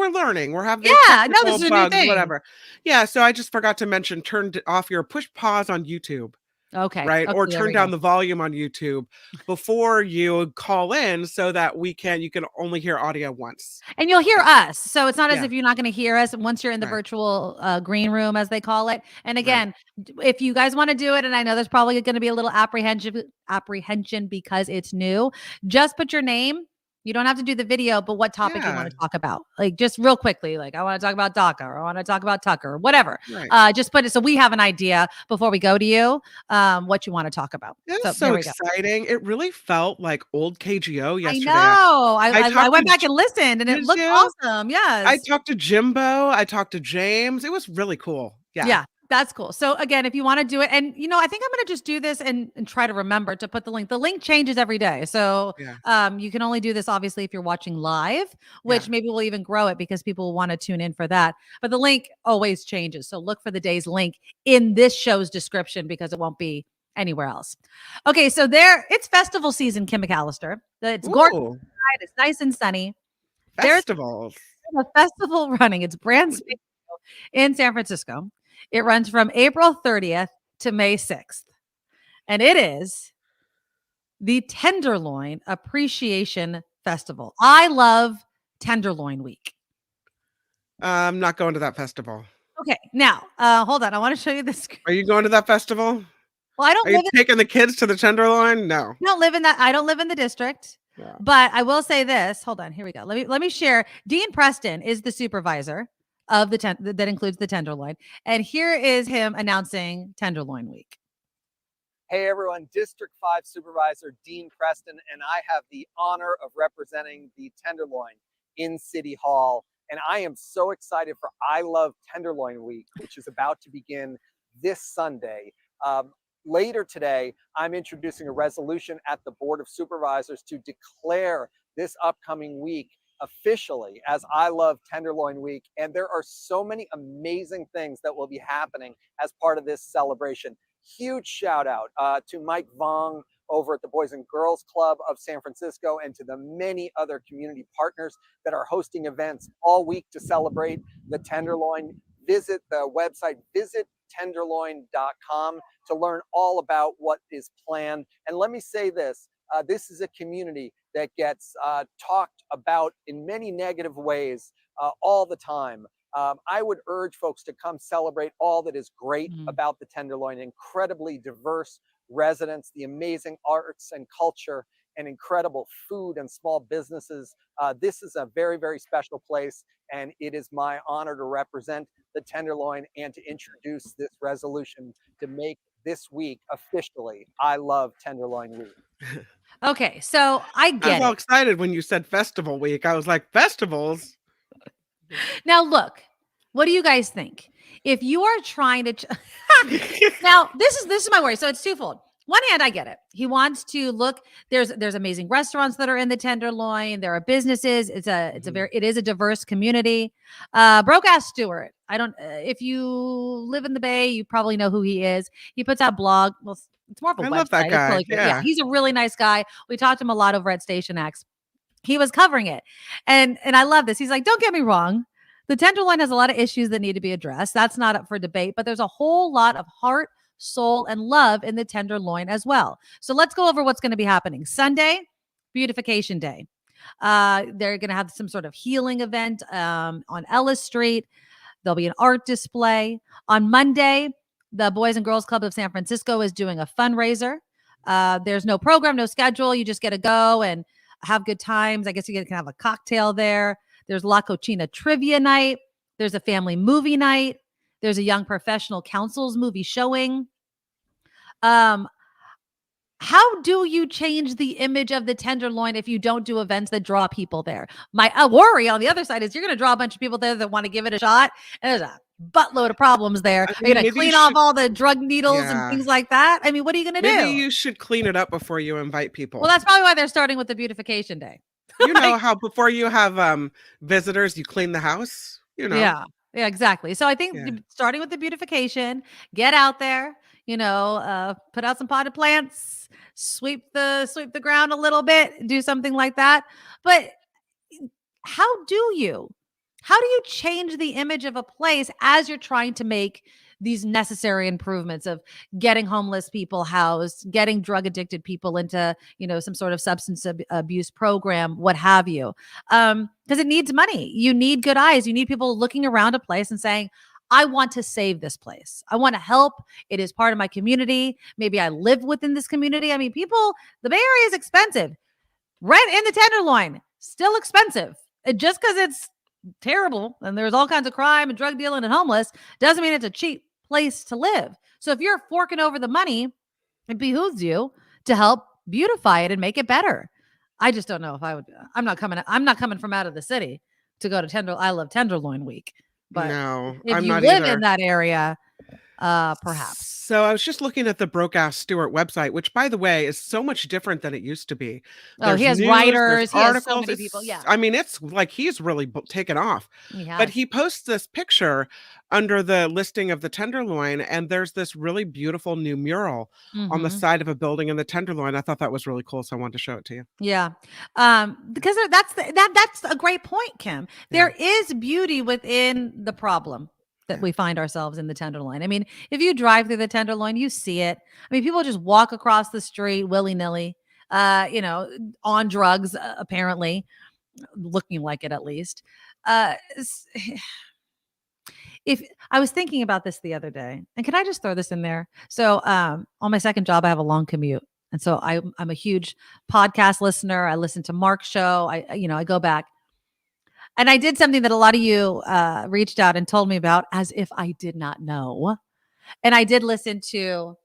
learning. We're having Yeah, no, this technical is a new bugs, thing. whatever. Yeah, so I just forgot to mention push pause on YouTube. Okay. Right. Okay, Or there turn we down go. the volume on YouTube before you call in so that you can only hear audio once. And you'll hear us. So it's not as Yeah. if you're not going to hear us once you're in the Right. virtual green room, as they call it. And Right. again, if you guys want to do it, and I know there's probably going to be a little apprehension because it's new, just put your name. You don't have to do the video, but what topic you want to talk about. Like just real quickly, like I want to talk about DACA or I want to talk about Tucker or whatever. Right. Just put it so we have an idea before we go to you what you want to talk about. It's so exciting. It really felt like old KGO yesterday. I know. I went back and listened and it looked awesome. Yes. I talked to Jimbo. I talked to James. It was really cool. Yeah. That's cool. So again, if you want to do it, and I think I'm going to just do this and try to remember to put the link. The link changes every day. So you can only do this obviously if you're watching live, which maybe we'll even grow it because people will want to tune in for that. But the link always changes. So look for the day's link in this show's description because it won't be anywhere else. Okay. So it's festival season, Kim McAllister. It's gorgeous. It's nice and sunny. Festivals. There's a festival running. It's brand spanking new in San Francisco. It runs from April 30th to May 6th. And it is the Tenderloin Appreciation Festival. I love Tenderloin Week. I'm not going to that festival. Okay. Now, hold on. I want to show you this. Are you going to that festival? Well, I don't Are you taking the kids to the Tenderloin? No. I don't live in the district. Yeah. But I will say this. Hold on. Here we go. Let me share. Dean Preston is the supervisor of that includes the Tenderloin. And here is him announcing Tenderloin Week. Hey everyone, District 5 Supervisor Dean Preston, and I have the honor of representing the Tenderloin in City Hall. And I am so excited for I Love Tenderloin Week, which is about to begin this Sunday. Later today, I'm introducing a resolution at the Board of Supervisors to declare this upcoming week officially as I Love Tenderloin Week. And there are so many amazing things that will be happening as part of this celebration. Huge shout out to Mike Vong over at the Boys and Girls Club of San Francisco and to the many other community partners that are hosting events all week to celebrate the Tenderloin. Visit the website, visittenderloin.com to learn all about what is planned. And let me say this, this is a community that gets talked about in many negative ways all the time. I would urge folks to come celebrate all that is great about the Tenderloin, incredibly diverse residents, the amazing arts and culture, and incredible food and small businesses. This is a very, very special place, and it is my honor to represent the Tenderloin and to introduce this resolution to make this week officially I Love Tenderloin Week. Okay, so I get it. I was all excited when you said festival week. I was like, festivals? Now, look, what do you guys think? If you are trying to now, this is my worry. So it's twofold. One hand, I get it. He wants to look. There's amazing restaurants that are in the Tenderloin. There are businesses. It is a diverse community. Broke ass Stewart. If you live in the Bay, you probably know who he is. He puts out blog. Well, it's more of a website. Love that guy. Really yeah, he's a really nice guy. We talked to him a lot over at Station X. He was covering it, and I love this. He's like, don't get me wrong. The Tenderloin has a lot of issues that need to be addressed. That's not up for debate, but there's a whole lot of heart, soul, and love in the Tenderloin as well. So let's go over what's going to be happening. Sunday, Beautification Day. They're going to have some sort of healing event on Ellis Street. There'll be an art display. On Monday, the Boys and Girls Club of San Francisco is doing a fundraiser. There's no program, no schedule. You just get to go and have good times. I guess you can have a cocktail there. There's La Cochina Trivia Night. There's a family movie night. There's a young professional counsel's movie showing. How do you change the image of the Tenderloin if you don't do events that draw people there? My worry on the other side is you're going to draw a bunch of people there that want to give it a shot. And there's a buttload of problems there. You're going to clean off all the drug needles and things like that. I mean, what are you going to do? Maybe you should clean it up before you invite people. Well, that's probably why they're starting with the Beautification Day. You know how before you have visitors, you clean the house, you know? Yeah, exactly. So I think starting with the beautification, get out there, put out some potted plants, sweep the ground a little bit, do something like that. But how do you change the image of a place as you're trying to make these necessary improvements of getting homeless people housed, getting drug addicted people into, some sort of substance abuse program, what have you? Because it needs money. You need good eyes. You need people looking around a place and saying, I want to save this place. I want to help. It is part of my community. Maybe I live within this community. I mean, the Bay Area is expensive. Rent in the Tenderloin, still expensive. Just because it's terrible and there's all kinds of crime and drug dealing and homeless doesn't mean it's a cheap place to live. So if you're forking over the money, it behooves you to help beautify it and make it better. I just don't know if I would. I'm not coming from out of the city to go to Tenderloin. I love Tenderloin Week, but No, if I'm you not live either. in that area, perhaps. So I was just looking at the Broke-Ass Stewart website, which, by the way, is so much different than it used to be. Oh, he has news, writers. He has so articles. many people. Yeah. I mean, it's like he's really taken off. He But has. he posts this picture under the listing of the Tenderloin, and there's this really beautiful new mural on the Mhm. side of a building in the Tenderloin. I thought that was really cool, so I wanted to show it to you. Yeah. Because that's a great point, Kim. There is beauty within the problem that we find ourselves in the Tenderloin. I mean, if you drive through the Tenderloin, you see it. I mean, people just walk across the street willy-nilly, on drugs, apparently, looking like it at least. If I was thinking about this the other day, and can I just throw this in there? So on my second job, I have a long commute. And so I'm a huge podcast listener. I listen to Mark's show. I go back. And I did something that a lot of you reached out and told me about as if I did not know. And I did listen to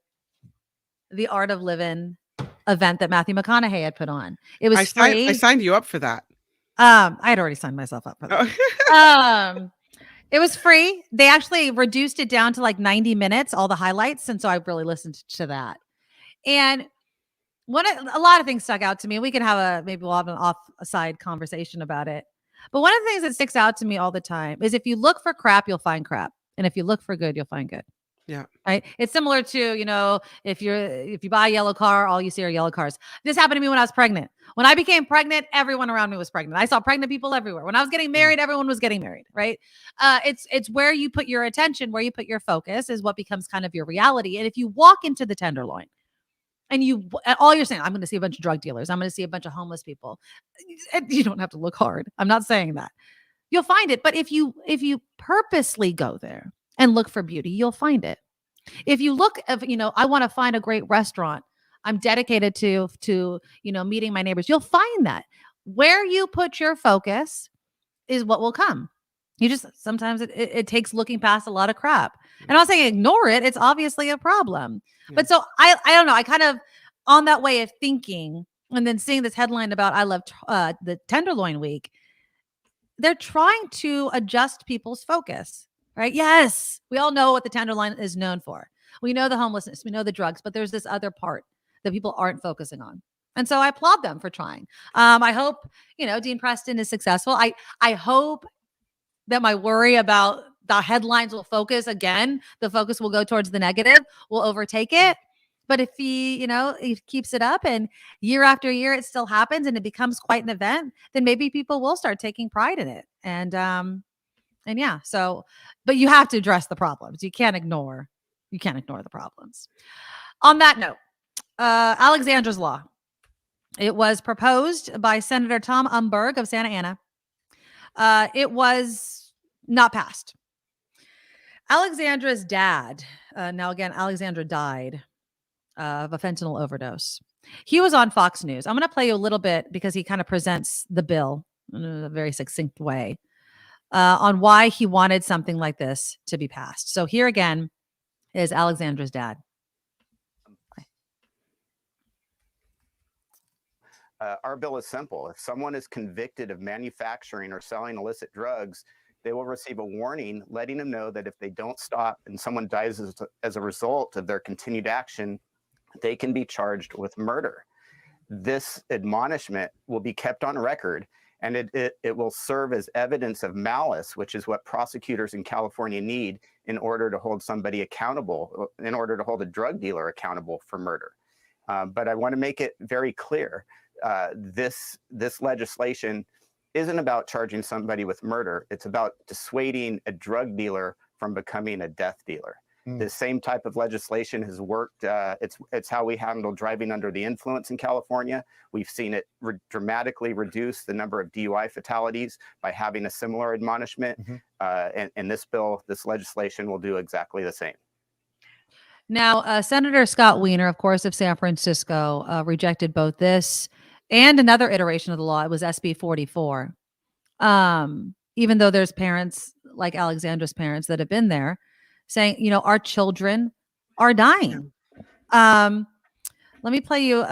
the Art of Living event that Matthew McConaughey had put on. It was free. I signed you up for that. I had already signed myself up for that. It was free. They actually reduced it down to like 90 minutes, all the highlights. And so I really listened to that. And a lot of things stuck out to me. We can maybe we'll have an offside conversation about it. But one of the things that sticks out to me all the time is if you look for crap, you'll find crap. And if you look for good, you'll find good. Yeah. Right. It's similar to, if you buy a yellow car, all you see are yellow cars. This happened to me when I was pregnant. When I became pregnant, everyone around me was pregnant. I saw pregnant people everywhere. When I was getting married, everyone was getting married. Right. It's where you put your attention, where you put your focus is what becomes kind of your reality. And if you walk into the Tenderloin and all you're saying, I'm going to see a bunch of drug dealers, I'm going to see a bunch of homeless people. You don't have to look hard. I'm not saying that. You'll find it. But if you purposely go there and look for beauty, you'll find it. If you look I want to find a great restaurant, I'm dedicated to meeting my neighbors, you'll find that. Where you put your focus is what will come. You just, sometimes it takes looking past a lot of crap. And I'm not saying ignore it. It's obviously a problem. Yeah. But so I don't know. I kind of on that way of thinking and then seeing this headline about I love the Tenderloin Week, they're trying to adjust people's focus, right? Yes. We all know what the Tenderloin is known for. We know the homelessness, we know the drugs, but there's this other part that people aren't focusing on. And so I applaud them for trying. I hope, Dean Preston is successful. I hope that my worry about the headlines will focus again. The focus will go towards the negative, will overtake it. But if he keeps it up and year after year, it still happens and it becomes quite an event, then maybe people will start taking pride in it. And yeah, so, but you have to address the problems. You can't ignore the problems. On that note, Alexandra's Law. It was proposed by Senator Tom Umberg of Santa Ana. It was not passed. Alexandra's dad, now again, Alexandra died of a fentanyl overdose. He was on Fox News. I'm going to play you a little bit because he kind of presents the bill in a very succinct way on why he wanted something like this to be passed. So here again is Alexandra's dad. Our bill is simple. If someone is convicted of manufacturing or selling illicit drugs, they will receive a warning letting them know that if they don't stop and someone dies as a result of their continued action, they can be charged with murder. This admonishment will be kept on record, And it will serve as evidence of malice, which is what prosecutors in California need in order to hold somebody accountable, in order to hold a drug dealer accountable for murder. But I want to make it very clear, this legislation isn't about charging somebody with murder. It's about dissuading a drug dealer from becoming a death dealer. The same type of legislation has worked. It's how we handle driving under the influence in California. We've seen it dramatically reduce the number of DUI fatalities by having a similar admonishment. And this legislation will do exactly the same. Now, Senator Scott Wiener, of course, of San Francisco, rejected both this and another iteration of the law. It was SB 44. Even though there's parents like Alexandra's parents that have been there saying, you know, our children are dying. Let me play you,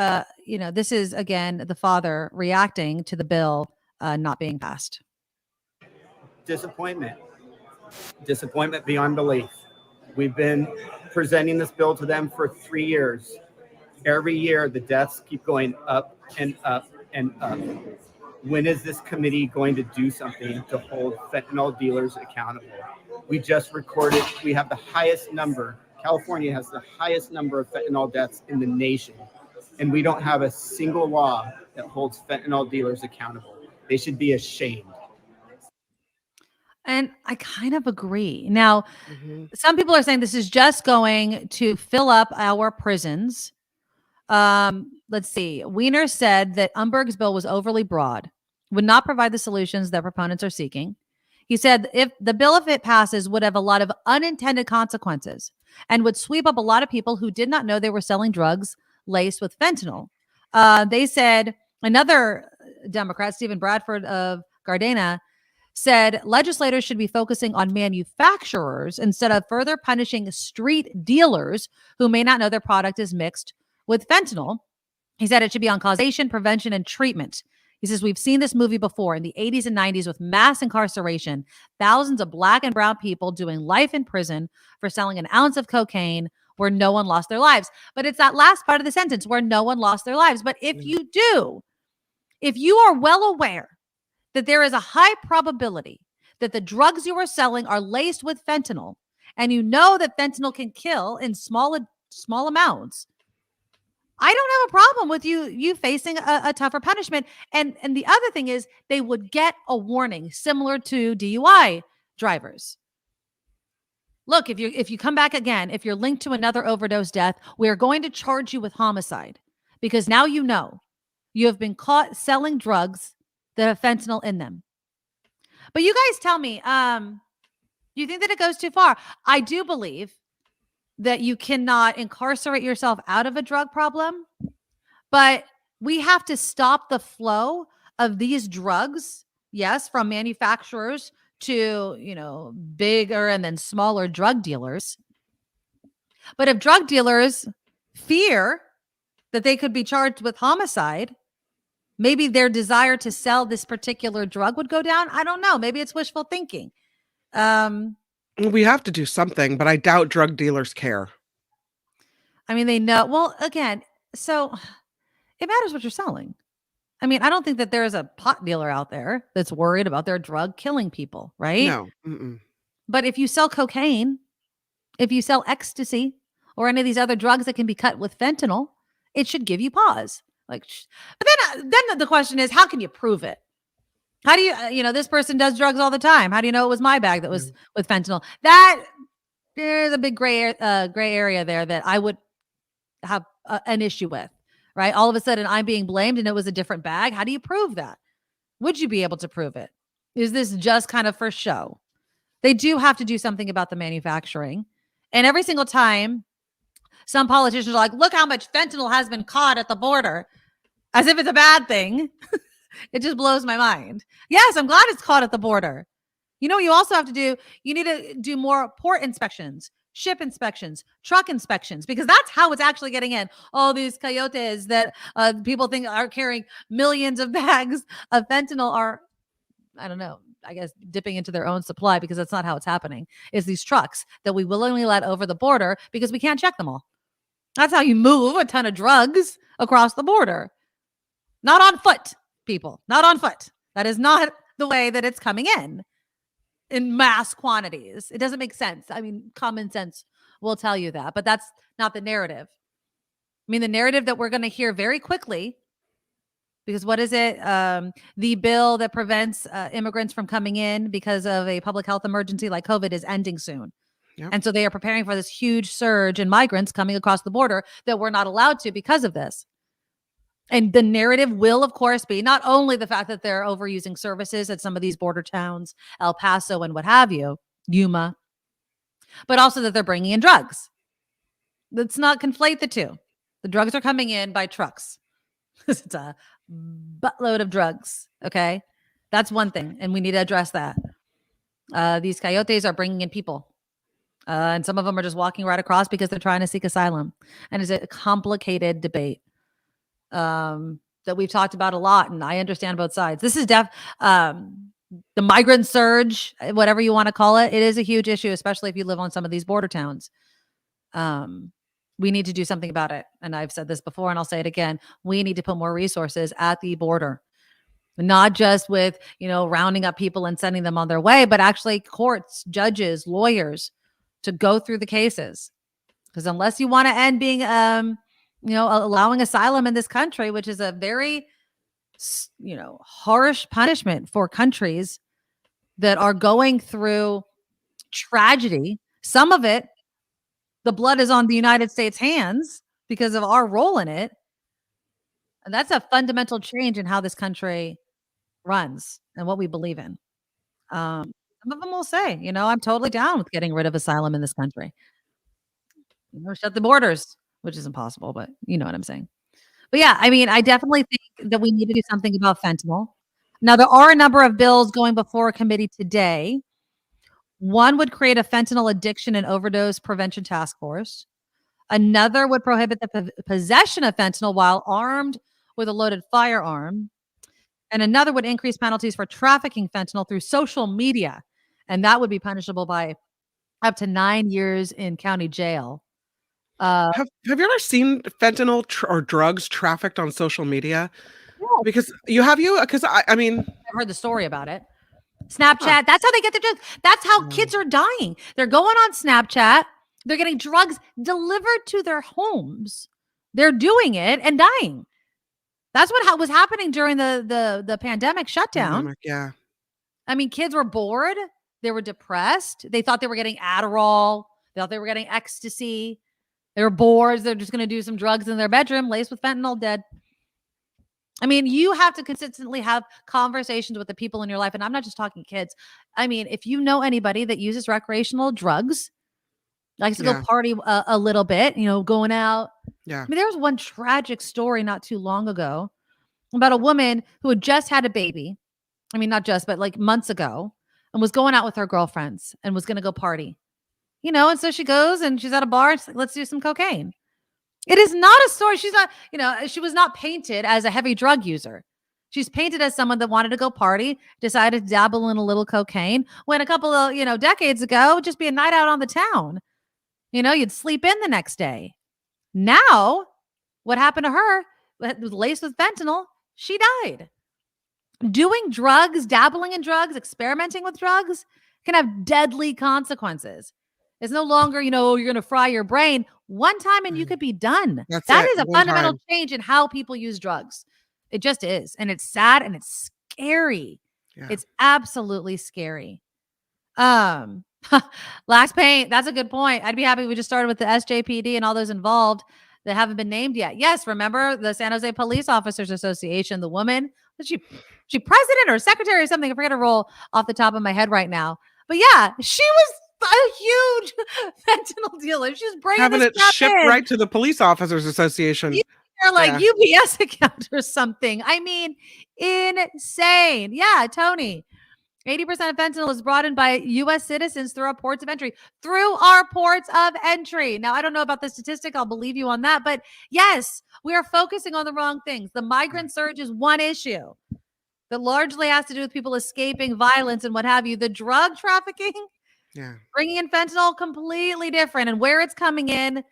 you know, this is, again, the father reacting to the bill not being passed. Disappointment beyond belief. We've been presenting this bill to them for 3 years. Every year, the deaths keep going up and up and up. When is this committee going to do something to hold fentanyl dealers accountable? We just recorded, we have the highest number. California has the highest number of fentanyl deaths in the nation. And we don't have a single law that holds fentanyl dealers accountable. They should be ashamed. And I kind of agree. Now, some people are saying this is just going to fill up our prisons. Let's see. Wiener said that Umberg's bill was overly broad, would not provide the solutions that proponents are seeking. He said if it passes, would have a lot of unintended consequences and would sweep up a lot of people who did not know they were selling drugs laced with fentanyl. They said another Democrat, Stephen Bradford of Gardena, said legislators should be focusing on manufacturers instead of further punishing street dealers who may not know their product is mixed with fentanyl. He said it should be on causation, prevention, and treatment. He says, we've seen this movie before in the 80s and 90s with mass incarceration, thousands of black and brown people doing life in prison for selling an ounce of cocaine where no one lost their lives. But it's that last part of the sentence where no one lost their lives. But if you do, if you are well aware that there is a high probability that the drugs you are selling are laced with fentanyl, and you know that fentanyl can kill in small amounts, I don't have a problem with you facing a tougher punishment. And the other thing is they would get a warning similar to DUI drivers. Look, if you come back again, if you're linked to another overdose death, we're going to charge you with homicide because now you know you have been caught selling drugs that have fentanyl in them. But you guys tell me, you think that it goes too far? I do believe that you cannot incarcerate yourself out of a drug problem, but we have to stop the flow of these drugs, yes, from manufacturers to, you know, bigger and then smaller drug dealers. But if drug dealers fear that they could be charged with homicide, maybe their desire to sell this particular drug would go down. I don't know. Maybe it's wishful thinking. We have to do something, but I doubt drug dealers care. I mean, they know. Well, again, so it matters what you're selling. I mean, I don't think that there is a pot dealer out there that's worried about their drug killing people, right? No. Mm-mm. But if you sell cocaine, if you sell ecstasy or any of these other drugs that can be cut with fentanyl, it should give you pause. Like, but then the question is, how can you prove it? How do you know, this person does drugs all the time. How do you know it was my bag that was with fentanyl? There's a big gray area there that I would have an issue with, right? All of a sudden I'm being blamed and it was a different bag. How do you prove that? Would you be able to prove it? Is this just kind of for show? They do have to do something about the manufacturing. And every single time some politicians are like, look how much fentanyl has been caught at the border, as if it's a bad thing. It just blows my mind. Yes, I'm glad it's caught at the border. You know what you also have to do? You need to do more port inspections, ship inspections, truck inspections, because that's how it's actually getting in. All these coyotes that people think are carrying millions of bags of fentanyl are, I don't know, I guess dipping into their own supply, because that's not how it's happening. It's these trucks that we willingly let over the border because we can't check them all. That's how you move a ton of drugs across the border. Not on foot. People, not on foot. That is not the way that it's coming in mass quantities. It doesn't make sense. I mean, common sense will tell you that, but that's not the narrative. I mean, the narrative that we're going to hear very quickly, because what is it? The bill that prevents immigrants from coming in because of a public health emergency like COVID is ending soon. Yep. And so they are preparing for this huge surge in migrants coming across the border that we're not allowed to because of this. And the narrative will, of course, be not only the fact that they're overusing services at some of these border towns, El Paso and what have you, Yuma, but also that they're bringing in drugs. Let's not conflate the two. The drugs are coming in by trucks. It's a buttload of drugs. Okay. That's one thing. And we need to address that. These coyotes are bringing in people. And some of them are just walking right across because they're trying to seek asylum. And it's a complicated debate that we've talked about a lot. And I understand both sides. This is the migrant surge, whatever you want to call it. It is a huge issue, especially if you live on some of these border towns. We need to do something about it. And I've said this before and I'll say it again. We need to put more resources at the border, not just with, rounding up people and sending them on their way, but actually courts, judges, lawyers to go through the cases. Because unless you want to end being, allowing asylum in this country, which is a very, harsh punishment for countries that are going through tragedy. Some of it, the blood is on the United States' hands because of our role in it. And that's a fundamental change in how this country runs and what we believe in. Some of them will say, I'm totally down with getting rid of asylum in this country. Shut the borders, which is impossible, but you know what I'm saying. But yeah, I mean, I definitely think that we need to do something about fentanyl. Now, there are a number of bills going before a committee today. One would create a fentanyl addiction and overdose prevention task force. Another would prohibit the possession of fentanyl while armed with a loaded firearm. And another would increase penalties for trafficking fentanyl through social media. And that would be punishable by up to 9 years in county jail. Have you ever seen fentanyl or drugs trafficked on social media? Yeah. Because I mean, I've heard the story about it. Snapchat, that's how they get the drugs. That's how kids are dying. They're going on Snapchat. They're getting drugs delivered to their homes. They're doing it and dying. That's what was happening during the pandemic shutdown. Yeah. I mean, kids were bored. They were depressed. They thought they were getting Adderall. They thought they were getting ecstasy. They were bored. They're just going to do some drugs in their bedroom, laced with fentanyl, dead. I mean, you have to consistently have conversations with the people in your life. And I'm not just talking kids. I mean, if you know anybody that uses recreational drugs, likes to go party a little bit, going out. Yeah. I mean, there was one tragic story not too long ago about a woman who had just had a baby. I mean, not just, but like months ago, and was going out with her girlfriends and was going to go party. And so she goes and she's at a bar and she's like, let's do some cocaine. It is not a story. She's not, she was not painted as a heavy drug user. She's painted as someone that wanted to go party, decided to dabble in a little cocaine, when a couple of, decades ago, it would just be a night out on the town. You'd sleep in the next day. Now, what happened to her was laced with fentanyl. She died. Doing drugs, dabbling in drugs, experimenting with drugs can have deadly consequences. It's no longer, you're going to fry your brain one time and you could be done. That is a fundamental change in how people use drugs. It just is. And it's sad and it's scary. Yeah. It's absolutely scary. Last paint. That's a good point. I'd be happy if we just started with the SJPD and all those involved that haven't been named yet. Yes. Remember the San Jose Police Officers Association, the woman, was she president or secretary or something? I forget her role off the top of my head right now. But yeah, she was a huge fentanyl dealer. She's bringing having this it shipped right to the Police Officers Association. They're like UPS account or something. I mean, insane. Yeah, Tony. 80% of fentanyl is brought in by U.S. citizens through our ports of entry. Through our ports of entry. Now, I don't know about the statistic. I'll believe you on that. But yes, we are focusing on the wrong things. The migrant surge is one issue that largely has to do with people escaping violence and what have you. The drug trafficking, bringing in fentanyl, completely different. And where it's coming in,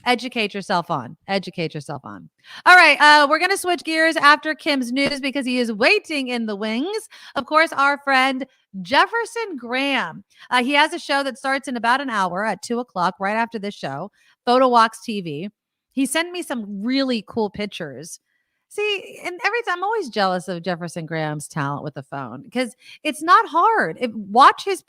Educate yourself on. Educate yourself on. All right. We're going to switch gears after Kim's news because he is waiting in the wings. Of course, our friend Jefferson Graham. He has a show that starts in about an hour at 2:00 right after this show, Photo Walks TV. He sent me some really cool pictures. See, and every time I'm always jealous of Jefferson Graham's talent with the phone because it's not hard. Watch his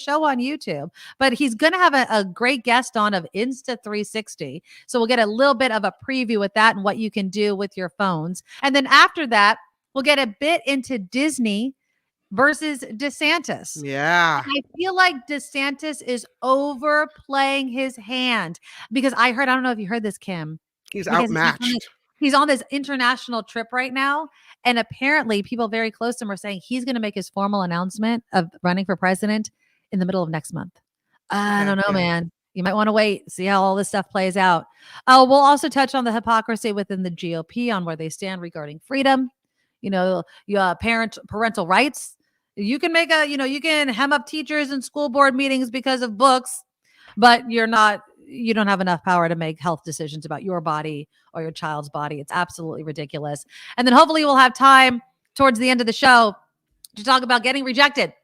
show on YouTube, but he's going to have a great guest on of Insta360. So we'll get a little bit of a preview with that and what you can do with your phones. And then after that, we'll get a bit into Disney versus DeSantis. Yeah. And I feel like DeSantis is overplaying his hand because I don't know if you heard this, Kim. He's because outmatched. He's on this international trip right now. And apparently people very close to him are saying he's going to make his formal announcement of running for president in the middle of next month. I don't know, man. You might want to wait, see how all this stuff plays out. We'll also touch on the hypocrisy within the GOP on where they stand regarding freedom. Parental rights. You can you can hem up teachers in school board meetings because of books, but you don't have enough power to make health decisions about your body or your child's body. It's absolutely ridiculous. And then hopefully we'll have time towards the end of the show to talk about getting rejected,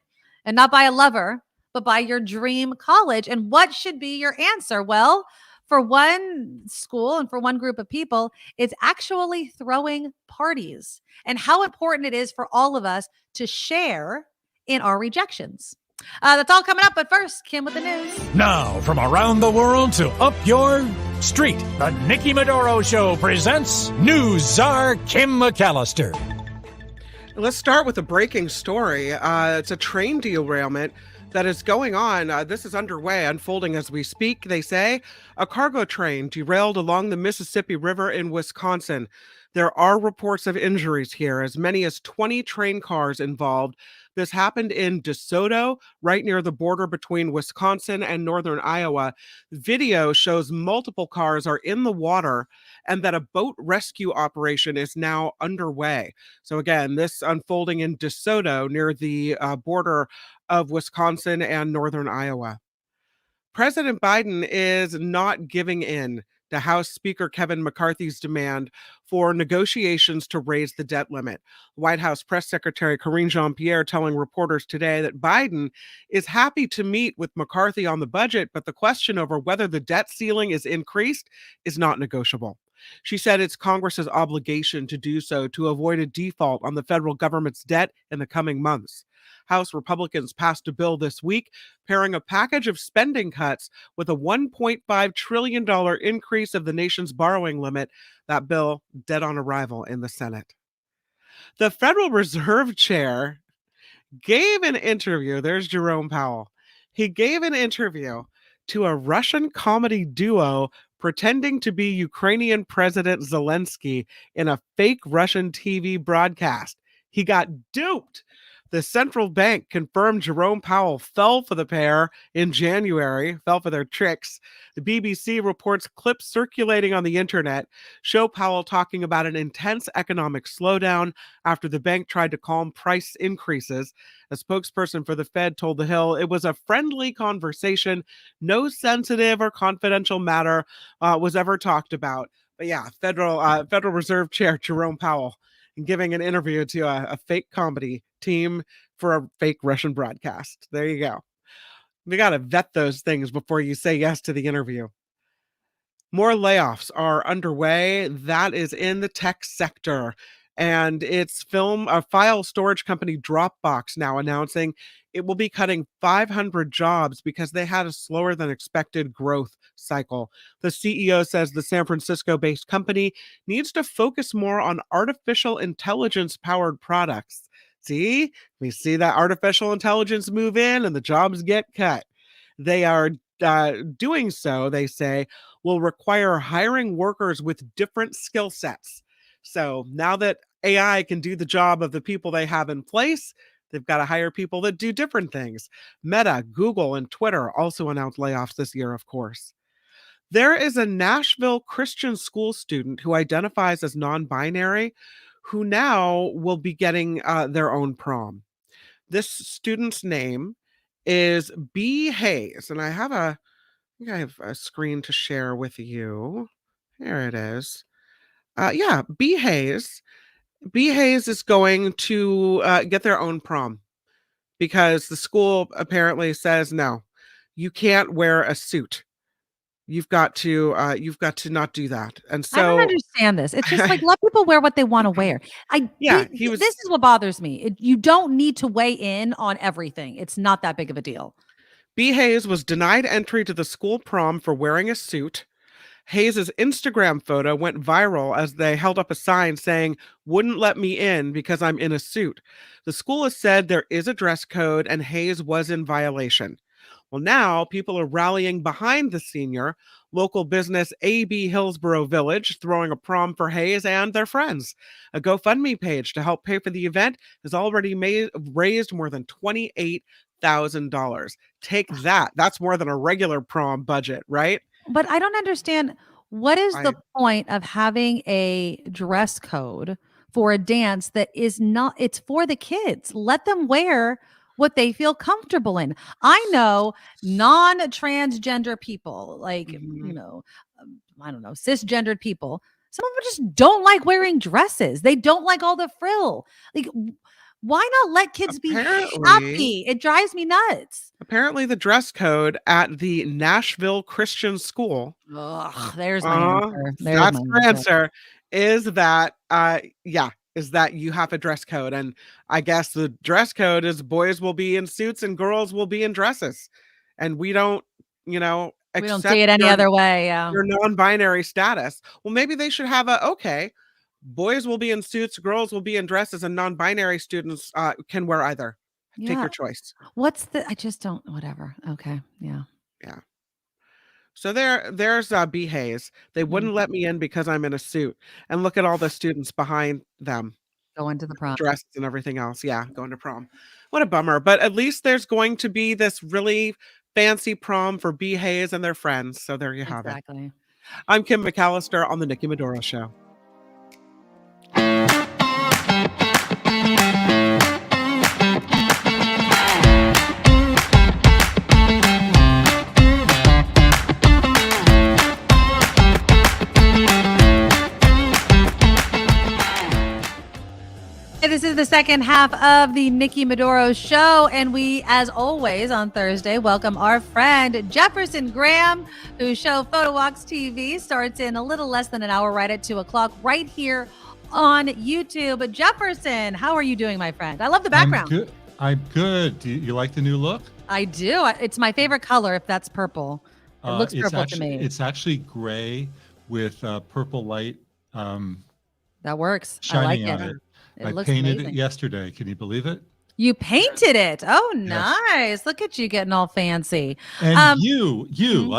and not by a lover, but by your dream college. And what should be your answer? Well, for one school and for one group of people, it's actually throwing parties and how important it is for all of us to share in our rejections. That's all coming up. But first, Kim with the news. Now, from around the world to up your street, the Nikki Medoro Show presents News Czar Kim McAllister. Let's start with a breaking story. It's a train derailment that is going on. This is underway, unfolding as we speak, they say. A cargo train derailed along the Mississippi River in Wisconsin. There are reports of injuries here, as many as 20 train cars involved. This happened in DeSoto, right near the border between Wisconsin and northern Iowa. Video shows multiple cars are in the water and that a boat rescue operation is now underway. So again, this unfolding in DeSoto near the border of Wisconsin and northern Iowa. President Biden is not giving in to House Speaker Kevin McCarthy's demand for negotiations to raise the debt limit. White House Press Secretary Karine Jean-Pierre telling reporters today that Biden is happy to meet with McCarthy on the budget, but the question over whether the debt ceiling is increased is not negotiable. She said it's Congress's obligation to do so to avoid a default on the federal government's debt in the coming months. House Republicans passed a bill this week pairing a package of spending cuts with a $1.5 trillion increase of the nation's borrowing limit. That bill dead on arrival in the Senate. The Federal Reserve Chair gave an interview. There's Jerome Powell. He gave an interview to a Russian comedy duo pretending to be Ukrainian President Zelensky in a fake Russian TV broadcast. He got duped. The central bank confirmed Jerome Powell fell for the pair in January, fell for their tricks. The BBC reports clips circulating on the internet show Powell talking about an intense economic slowdown after the bank tried to calm price increases. A spokesperson for the Fed told The Hill it was a friendly conversation. No sensitive or confidential matter was ever talked about. But yeah, Federal Reserve Chair Jerome Powell giving an interview to a fake comedy team for a fake Russian broadcast. There you go. We got to vet those things before you say yes to the interview. More layoffs are underway. That is in the tech sector. And it's file storage company Dropbox now announcing it will be cutting 500 jobs because they had a slower than expected growth cycle. The CEO says the San Francisco-based company needs to focus more on artificial intelligence-powered products. See, we see that artificial intelligence move in and the jobs get cut. They are doing so, they say, will require hiring workers with different skill sets. So now that AI can do the job of the people they have in place, they've got to hire people that do different things. Meta, Google, and Twitter also announced layoffs this year, of course. There is a Nashville Christian school student who identifies as non-binary who now will be getting their own prom. This student's name is B. Hayes, and I have a think I have a screen to share with you. Here it is. Yeah, B. Hayes. B. Hayes is going to get their own prom because the school apparently says no, you can't wear a suit. You've got to not do that. And I don't so understand this. It's just like let people wear what they want to wear. Yeah, This is what bothers me. You don't need to weigh in on everything. It's not that big of a deal. B. Hayes was denied entry to the school prom for wearing a suit. Hayes' Instagram photo went viral as they held up a sign saying, "Wouldn't let me in because I'm in a suit." The school has said there is a dress code and Hayes was in violation. Well, now people are rallying behind the senior. Local business AB Hillsborough Village throwing a prom for Hayes and their friends. A GoFundMe page to help pay for the event has already raised more than $28,000. Take that. That's more than a regular prom budget, right? But I don't understand, what is the point of having a dress code for a dance that is not, it's for the kids. Let them wear what they feel comfortable in. I know non-transgender people, like, you know, I don't know, cisgendered people. Some of them just don't like wearing dresses. They don't like all the frill. Like, why not let kids be happy? It drives me nuts. Apparently, the dress code at the Nashville Christian School. Ugh, there's my answer. That's your answer. Is that is that you have a dress code, and I guess the dress code is boys will be in suits and girls will be in dresses, and we don't, we don't see it any other way. Yeah, your non-binary status. Well, maybe they should have boys will be in suits, girls will be in dresses, and non-binary students can wear either. Take your choice. I just don't, whatever. Okay. Yeah. Yeah. So there's B. Hayes. They wouldn't let me in because I'm in a suit. And look at all the students behind them. Going to the prom. Dresses and everything else. Yeah, going to prom. What a bummer. But at least there's going to be this really fancy prom for B. Hayes and their friends. So there you have it. I'm Kim McAllister on the Nikki Medoro Show. This is the second half of the Nikki Medoro Show, and we, as always on Thursday, welcome our friend Jefferson Graham, whose show Photo Walks TV starts in a little less than an hour, right at 2:00, right here on YouTube. Jefferson, how are you doing, my friend? I love the background. I'm good. Do you like the new look? I do. It's my favorite color, if that's purple. It looks purple to me. It's actually gray with purple light. That works. Shining I like on it. I painted it yesterday. Can you believe it? You painted it. Oh, nice. Look at you getting all fancy. And I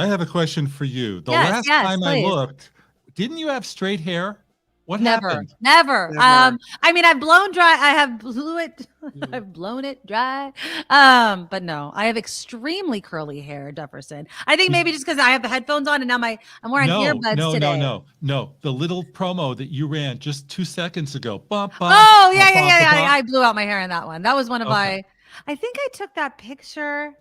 have a question for you. The last time I looked, didn't you have straight hair? What happened? Never. I mean, I've blown dry. I've blown it dry. But no, I have extremely curly hair, Jefferson. I think maybe just because I have the headphones on and now I'm wearing earbuds today. No. The little promo that you ran just 2 seconds ago. I blew out my hair in that one. That was one of I think I took that picture.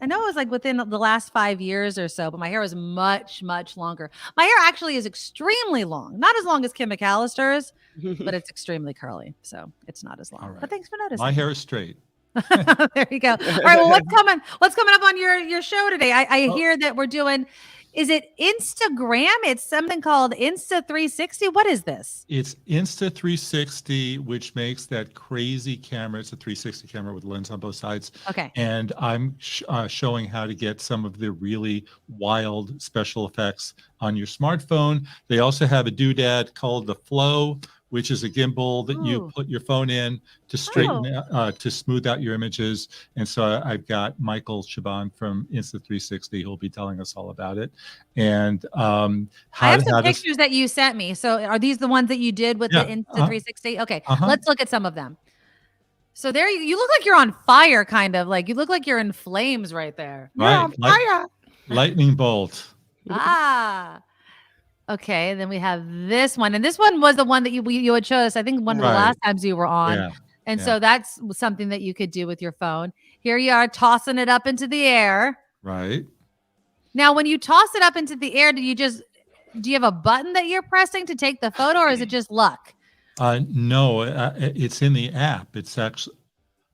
I know it was like within the last 5 years or so, but my hair was much, much longer. My hair actually is extremely long. Not as long as Kim McAllister's, but it's extremely curly. So it's not as long. Right. But thanks for noticing. My hair is straight. There you go. All right. Well, what's coming up on your show today? I hear that we're doing, is it Instagram? It's something called Insta360. What is this? It's Insta360, which makes that crazy camera. It's a 360 camera with a lens on both sides. Okay. And I'm showing how to get some of the really wild special effects on your smartphone. They also have a doodad called the Flow, which is a gimbal that you put your phone in to straighten, to smooth out your images. And so I've got Michael Chabon from Insta360 who'll be telling us all about it. And I have some pictures that you sent me. So are these the ones that you did with the Insta360? Okay, let's look at some of them. So there you look like you're on fire, kind of. Like you look like you're in flames right there. Right. You're on fire. Lightning bolt. Okay, then we have this one. And this one was the one that you had showed us, I think, one of the last times you were on. Yeah. And so that's something that you could do with your phone. Here you are tossing it up into the air. Right. Now, when you toss it up into the air, do you have a button that you're pressing to take the photo, or is it just luck? No, it's in the app. It's actually,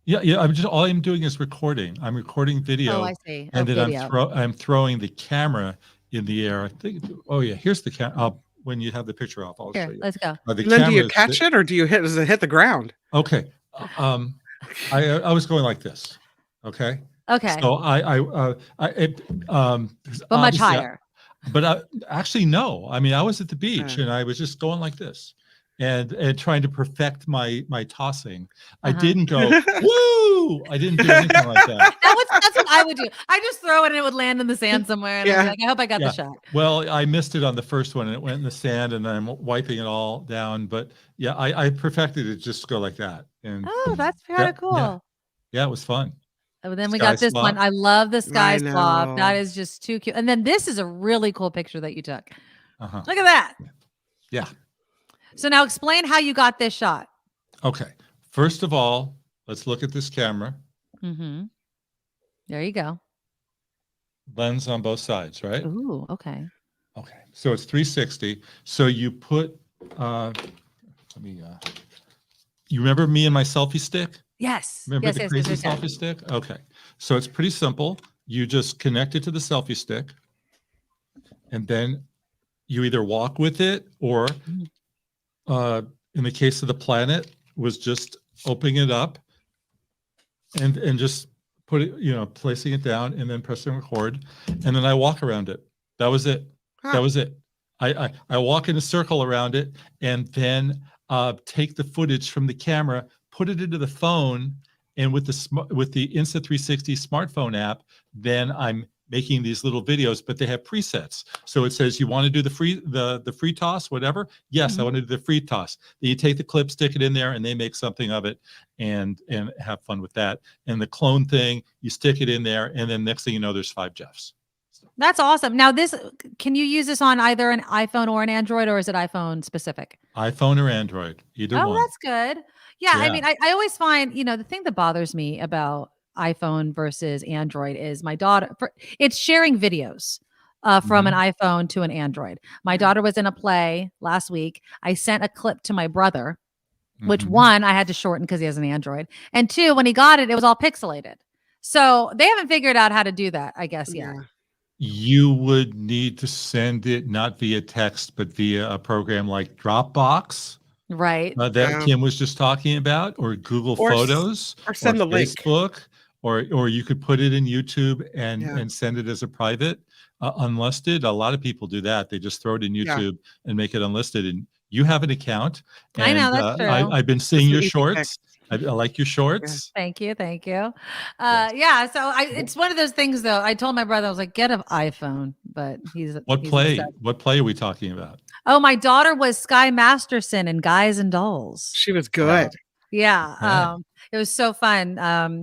yeah. All I'm doing is recording. I'm recording video. Oh, I see. And then video. I'm throwing the camera in the air. I think. Oh yeah, here's the camera. When you have the picture off, I'll show you. Let's go. And then do you catch it, or do you does it hit the ground? Okay. I was going like this. Okay. Okay. So but much higher. But actually, no. I mean, I was at the beach and I was just going like this, and trying to perfect my tossing. I didn't go woo. I didn't do anything like that. That's what I would do. I just throw it and it would land in the sand somewhere, and I'd be like, I hope I got the shot. Well, I missed it on the first one, and it went in the sand, and I'm wiping it all down. But yeah, I perfected it just to go like that. And that's very cool. Yeah, it was fun. And then we got this one. I love the sky swap. That is just too cute. And then this is a really cool picture that you took. Look at that. Yeah. So now explain how you got this shot. Okay. First of all, let's look at this camera. There you go. Lens on both sides, right? Ooh, okay. Okay. So it's 360. So you put, you remember me and my selfie stick? Yes. Remember the crazy yes. selfie stick? Okay. So it's pretty simple. You just connect it to the selfie stick, and then you either walk with it, or in the case of the planet, was just opening it up and just put it, placing it down and then pressing record. And then I walk around it. That was it. That was it. I walk in a circle around it, and then take the footage from the camera, put it into the phone, and with the Insta360 smartphone app, then I'm making these little videos, but they have presets. So it says, you want to do the free toss, whatever? Yes, I want to do the free toss. Then you take the clip, stick it in there, and they make something of it and have fun with that. And the clone thing, you stick it in there, and then next thing you know, there's 5 Jeffs. That's awesome. Now can you use this on either an iPhone or an Android, or is it iPhone specific? iPhone or Android, either one. Oh, that's good. Yeah. I mean, I always find, the thing that bothers me about iPhone versus Android is my daughter, it's sharing videos from an iPhone to an Android. My daughter was in a play last week. I sent a clip to my brother, which one, I had to shorten because he has an Android. And 2, when he got it, it was all pixelated. So they haven't figured out how to do that, I guess, yet. You would need to send it not via text, but via a program like Dropbox. Right. That Kim was just talking about, or Google Photos, or send the link. Facebook, or you could put it in YouTube and send it as a private, unlisted. A lot of people do that. They just throw it in YouTube and make it unlisted. And you have an account. And, I know, that's true. I've been seeing your shorts. I like your shorts. Thank you. So it's one of those things, though. I told my brother, I was like, get an iPhone, but he's play are we talking about? Oh, my daughter was Sky Masterson in Guys and Dolls. She was good. Yeah. It was so fun.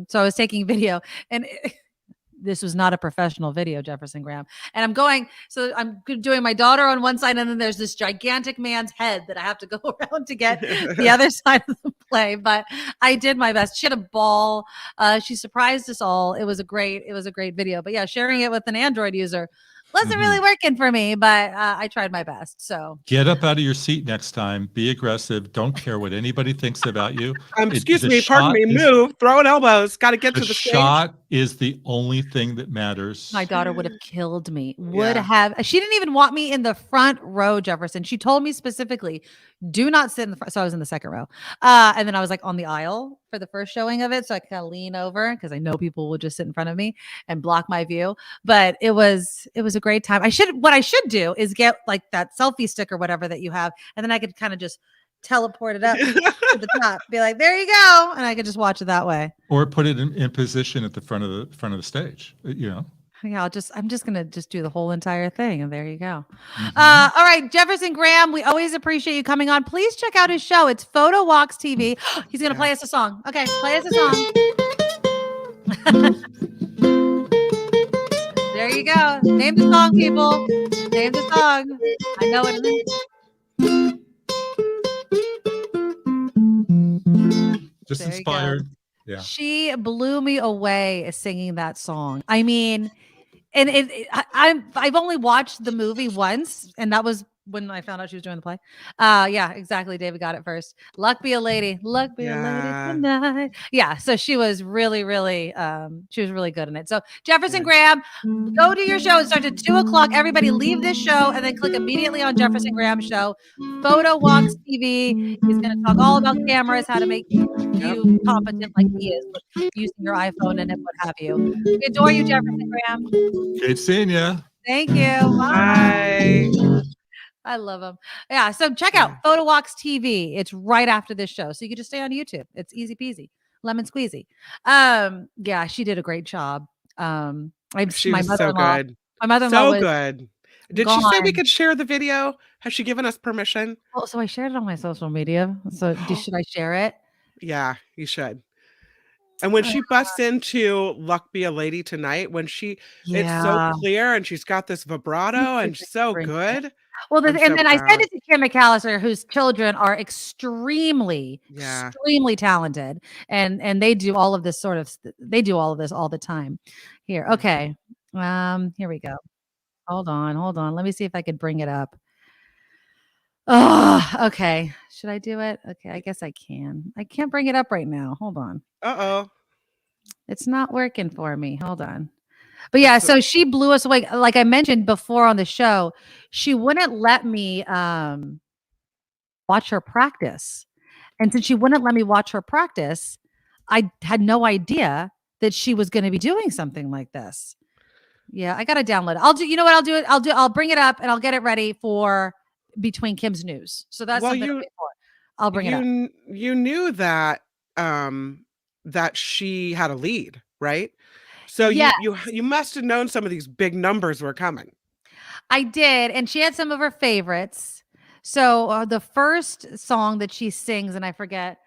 So I was taking video, and this was not a professional video, Jefferson Graham. And I'm doing my daughter on one side, and then there's this gigantic man's head that I have to go around to get the other side of the play. But I did my best. She had a ball. She surprised us all. It was a great video. But yeah, sharing it with an Android user wasn't really working for me, but I tried my best. So get up out of your seat next time. Be aggressive. Don't care what anybody thinks about you. Pardon me. Move. Throwing elbows. Got to get to the stage. Shot is the only thing that matters. My daughter would have killed me. She didn't even want me in the front row, Jefferson. She told me specifically, do not sit in the front. So I was in the second row. And then I was like on the aisle for the first showing of it. So I could kind of lean over because I know people will just sit in front of me and block my view. But it was a great time. What I should do is get like that selfie stick or whatever that you have. And then I could kind of just teleport it up to the top, be like, there you go. And I could just watch it that way. Or put it in position at the front of the stage, Yeah, I'm just gonna do the whole entire thing, and there you go. All right, Jefferson Graham, we always appreciate you coming on. Please check out his show. It's Photo Walks TV. He's gonna play us a song. Okay, play us a song. There you go. Name the song, people. Name the song. I know it is. Just inspired. Yeah. She blew me away singing that song. I mean, and I've only watched the movie once, and that was when I found out she was doing the play. Yeah, exactly. David got it first. Luck be a lady. Luck be a lady tonight. Yeah. So she was really, really, she was really good in it. So Jefferson Graham, go to your show. It starts at 2:00. Everybody leave this show and then click immediately on Jefferson Graham show. Photo Walks TV. He's going to talk all about cameras, how to make you competent like he is with using your iPhone and what have you. We adore you, Jefferson Graham. Great seeing you. Thank you. Bye. I love them. Yeah. So check out Photo Walks TV. It's right after this show. So you can just stay on YouTube. It's easy peasy, lemon squeezy. Yeah, she did a great job. She was so good. My mother-in-law so was good. Did she say we could share the video? Has she given us permission? Well, so I shared it on my social media. So should I share it? Yeah, you should. And when she busts into Luck Be a Lady Tonight, when it's so clear and she's got this vibrato and so good. Well, then I said it to Kim McAllister, whose children are extremely talented, and they do all of this all the time. Here, okay, here we go. Hold on. Let me see if I could bring it up. Oh, okay. Should I do it? Okay, I guess I can. I can't bring it up right now. Hold on. Uh-oh. It's not working for me. Hold on. But yeah, so she blew us away. Like I mentioned before on the show, she wouldn't let me watch her practice. And since she wouldn't let me watch her practice, I had no idea that she was going to be doing something like this. Yeah, I got to download it. You know what I'll do? I'll bring it up and I'll get it ready for Between Kim's News. So that's something to wait for. I'll bring it up. You knew that that she had a lead, right? So you must have known some of these big numbers were coming. I did, and she had some of her favorites. So the first song that she sings, and I forget,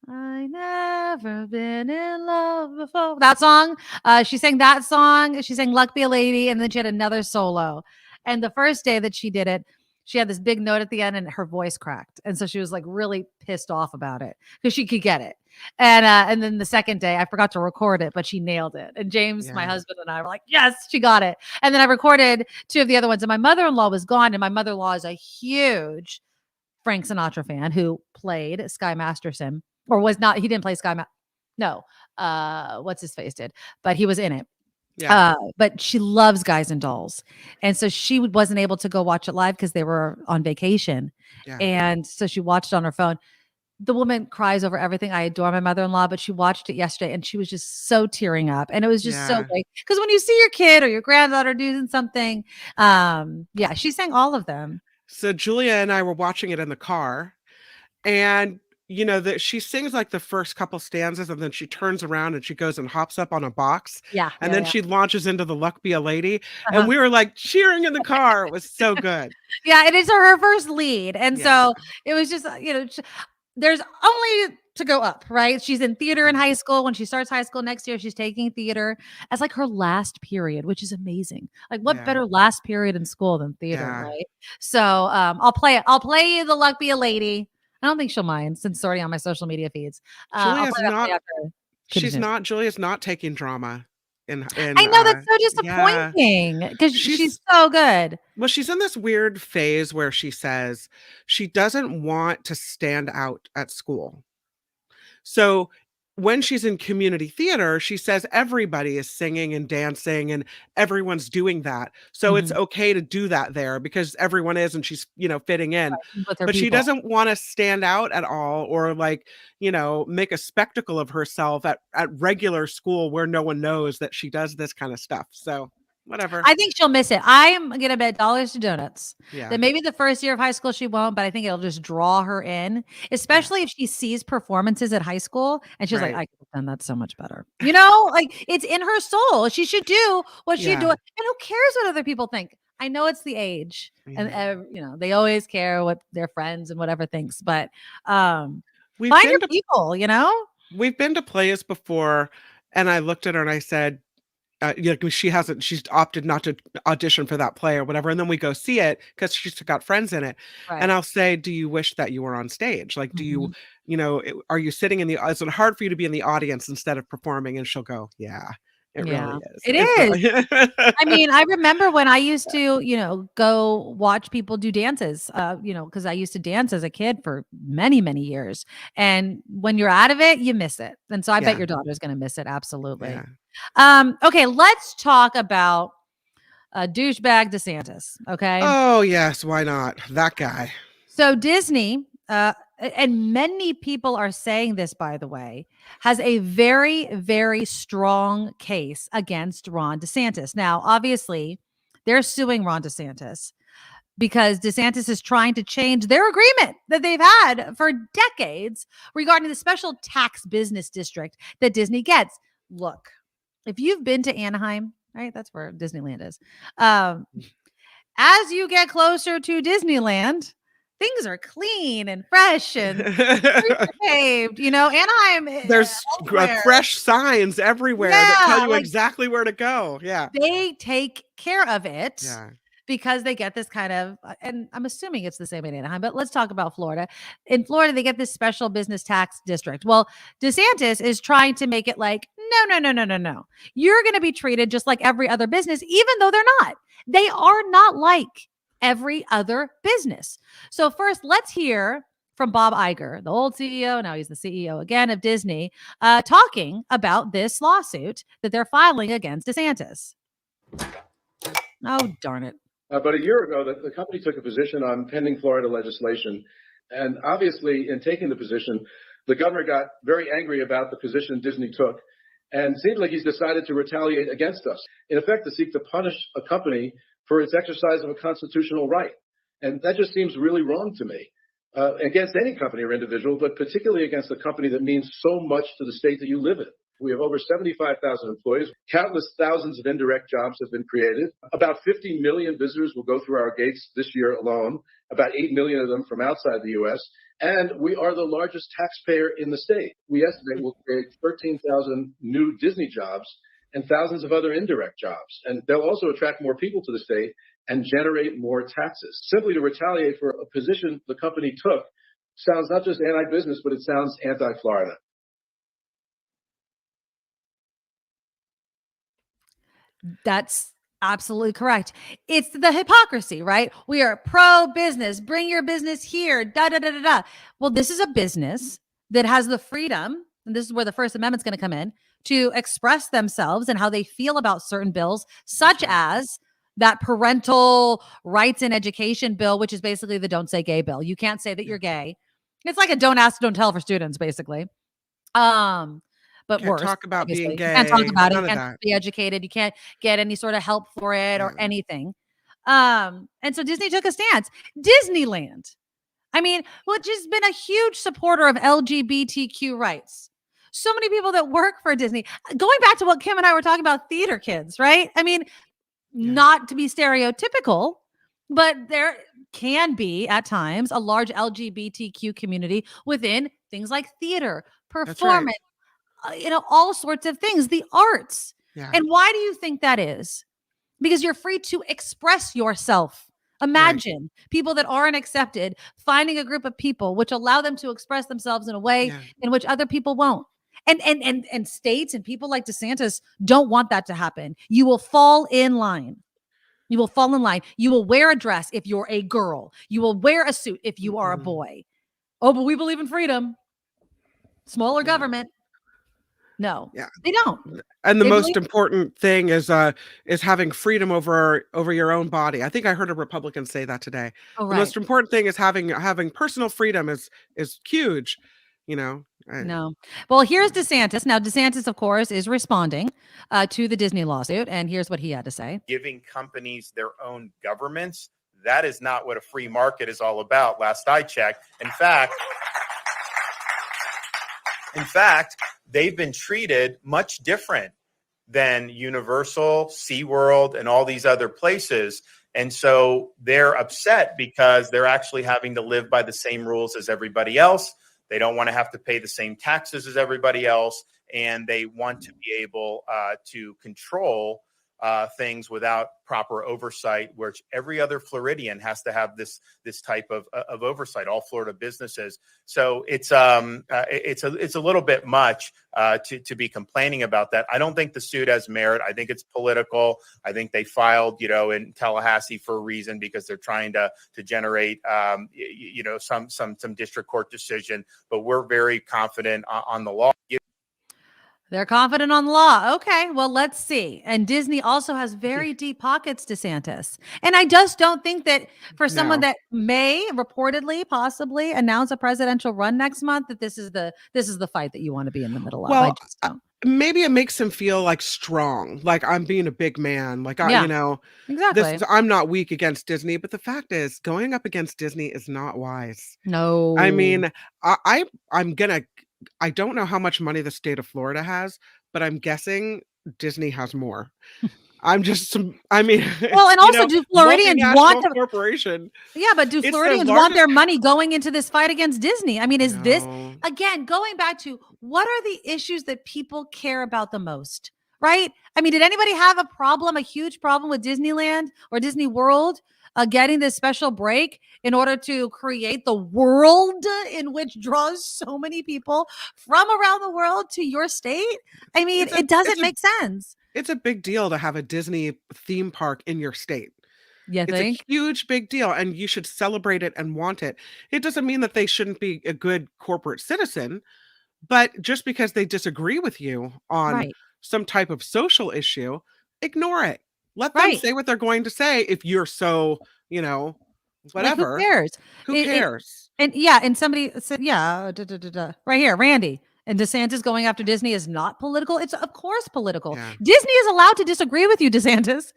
I never been in love before. That song, she sang that song. She sang Luck Be a Lady, and then she had another solo. And the first day that she did it, she had this big note at the end and her voice cracked. And so she was like really pissed off about it because she could get it. And then the second day I forgot to record it, but she nailed it. And James, my husband, and I were like, yes, she got it. And then I recorded 2 of the other ones. And my mother-in-law was gone. And my mother-in-law is a huge Frank Sinatra fan who played Sky Masterson, or was not. He didn't play No. What's his face did, but he was in it. Yeah. But she loves Guys and Dolls. And so she wasn't able to go watch it live because they were on vacation. Yeah. And so she watched it on her phone. The woman cries over everything. I adore my mother-in-law, but she watched it yesterday and she was just so tearing up. And it was just so great. Because when you see your kid or your granddaughter doing something, she sang all of them. So Julia and I were watching it in the car, and you know that she sings like the first couple stanzas and then she turns around and she goes and hops up on a box. And then she launches into the Luck Be a Lady. And we were like cheering in the car. It was so good. Yeah, it is her first lead. And so it was just, there's only to go up, right? She's in theater in high school. When she starts high school next year, she's taking theater as like her last period, which is amazing. Like what better last period in school than theater, right? So I'll play it. I'll play the Luck Be a Lady. I don't think she'll mind since it's already on my social media feeds. Julia's not taking drama. I know that's so disappointing because she's so good. Well, she's in this weird phase where she says she doesn't want to stand out at school. So when she's in community theater, she says everybody is singing and dancing and everyone's doing that. So it's okay to do that there because everyone is, and she's, fitting in. But she doesn't want to stand out at all or make a spectacle of herself at regular school where no one knows that she does this kind of stuff. So whatever. I think she'll miss it. I am going to bet dollars to donuts that maybe the first year of high school she won't, but I think it'll just draw her in, especially if she sees performances at high school and she's like, I could have done that so much better. Like it's in her soul. She should do what she do. And who cares what other people think? I know it's the age and they always care what their friends and whatever thinks, but find your people, We've been to plays before and I looked at her and I said, she's opted not to audition for that play or whatever. And then we go see it because she's got friends in it. Right. And I'll say, do you wish that you were on stage? Like, do you, are you sitting is it hard for you to be in the audience instead of performing? And she'll go, yeah. It Yeah, really is. it It's is. really I mean, I remember when I used to, go watch people do dances, because I used to dance as a kid for many, many years. And when you're out of it, you miss it. And so I bet Yeah. your daughter's going to miss it. Absolutely. Yeah. Okay, let's talk about douchebag DeSantis. Okay. Oh, yes. Why not? That guy. So Disney, and many people are saying this, by the way, has a very, very strong case against Ron DeSantis. Now, obviously, they're suing Ron DeSantis because DeSantis is trying to change their agreement that they've had for decades regarding the special tax business district that Disney gets. Look, if you've been to Anaheim, right, that's where Disneyland is. As you get closer to Disneyland, things are clean and fresh and paved. Anaheim. There's fresh signs everywhere that tell you exactly where to go. Yeah. They take care of it. Yeah. Because they get this kind of, and I'm assuming it's the same in Anaheim, but let's talk about Florida. In Florida, they get this special business tax district. Well, DeSantis is trying to make it like, no. You're going to be treated just like every other business, even though they're not. They are not like every other business. So first, let's hear from Bob Iger, the old CEO. Now he's the CEO again of Disney, talking about this lawsuit that they're filing against DeSantis. Oh, darn it. About a year ago, the company took a position on pending Florida legislation. And obviously, in taking the position, the governor got very angry about the position Disney took and seems like he's decided to retaliate against us, in effect, to seek to punish a company for its exercise of a constitutional right. And that just seems really wrong to me, against any company or individual, but particularly against a company that means so much to the state that you live in. We have over 75,000 employees. Countless thousands of indirect jobs have been created. About 50 million visitors will go through our gates this year alone, about 8 million of them from outside the U.S. And we are the largest taxpayer in the state. We estimate we'll create 13,000 new Disney jobs and thousands of other indirect jobs. And they'll also attract more people to the state and generate more taxes. Simply to retaliate for a position the company took sounds not just anti-business, but it sounds anti-Florida. That's absolutely correct. It's the hypocrisy, right? We are pro-business. Bring your business here. Da, da, da, da, da. Well, this is a business that has the freedom, and this is where the First Amendment's going to come in, to express themselves and how they feel about certain bills, such as that parental rights in education bill, which is basically the don't say gay bill. You can't say that you're gay. It's like a don't ask, don't tell for students, basically. But Can't worse, talk about obviously. being gay. You can't talk about it. None You of can't that. be educated. You can't get any sort of help for it or anything. And so Disney took a stance. Disneyland, I mean, which has been a huge supporter of LGBTQ rights. So many people that work for Disney. Going back to what Kim and I were talking about, theater kids, right? I mean, not to be stereotypical, but there can be at times a large LGBTQ community within things like theater, performance, all sorts of things, the arts. Yeah. And why do you think that is? Because you're free to express yourself. Imagine people that aren't accepted finding a group of people which allow them to express themselves in a way in which other people won't. And states and people like DeSantis don't want that to happen. You will fall in line. You will fall in line. You will wear a dress if you're a girl. You will wear a suit if you are a boy. Oh, but we believe in freedom. Smaller government. No, they don't. And the They most believe- important thing is having freedom over your own body. I think I heard a Republican say that today. Oh, The right. most important thing is having personal freedom is huge. No. Well, here's DeSantis. Now, DeSantis, of course, is responding to the Disney lawsuit. And here's what he had to say. Giving companies their own governments, that is not what a free market is all about. Last I checked. In fact, they've been treated much different than Universal, SeaWorld, and all these other places. And so they're upset because they're actually having to live by the same rules as everybody else. They don't want to have to pay the same taxes as everybody else. And they want to be able to control things without proper oversight, which every other Floridian has to have this type of oversight, all Florida businesses. So it's a little bit much to be complaining about that. I don't think the suit has merit. I think it's political. I think they filed, in Tallahassee for a reason, because they're trying to generate, some district court decision. But we're very confident on the law. They're confident on the law. Okay, well, let's see. And Disney also has very deep pockets, DeSantis. And I just don't think that for someone that may reportedly, possibly announce a presidential run next month, that this is the fight that you want to be in the middle of. Well, I just don't. Maybe it makes him feel like strong, like I'm being a big man, like exactly. I'm not weak against Disney. But the fact is, going up against Disney is not wise. No, I mean, I don't know how much money the state of Florida has, but I'm guessing Disney has more. Well, and also, do Floridians want a corporation? Yeah, but do Floridians want their money going into this fight against Disney? I mean, is this, again, going back to what are the issues that people care about the most, right? I mean, did anybody have a huge problem with Disneyland or Disney World getting this special break in order to create the world in which draws so many people from around the world to your state? I mean, it doesn't make sense. It's a big deal to have a Disney theme park in your state. You think? It's a huge, big deal, and you should celebrate it and want it. It doesn't mean that they shouldn't be a good corporate citizen, but just because they disagree with you on some type of social issue, ignore it. Let them say what they're going to say. If you're so, whatever. Like, who cares? Who cares? And somebody said, right here, Randy. And DeSantis going after Disney is not political. It's of course political. Yeah. Disney is allowed to disagree with you, DeSantis.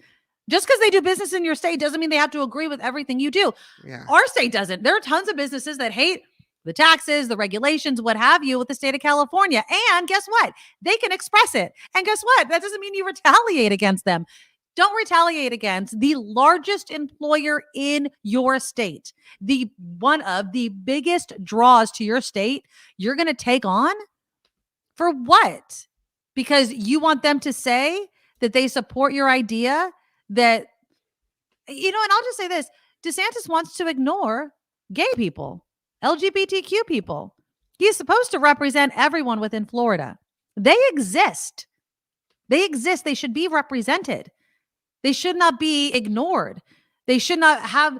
Just because they do business in your state doesn't mean they have to agree with everything you do. Yeah. Our state doesn't. There are tons of businesses that hate the taxes, the regulations, what have you, with the state of California. And guess what? They can express it. And guess what? That doesn't mean you retaliate against them. Don't retaliate against the largest employer in your state. One of the biggest draws to your state, you're going to take on? For what? Because you want them to say that they support your idea that, and I'll just say this, DeSantis wants to ignore gay people, LGBTQ people. He's supposed to represent everyone within Florida. They exist. They should be represented. They should not be ignored. They should not have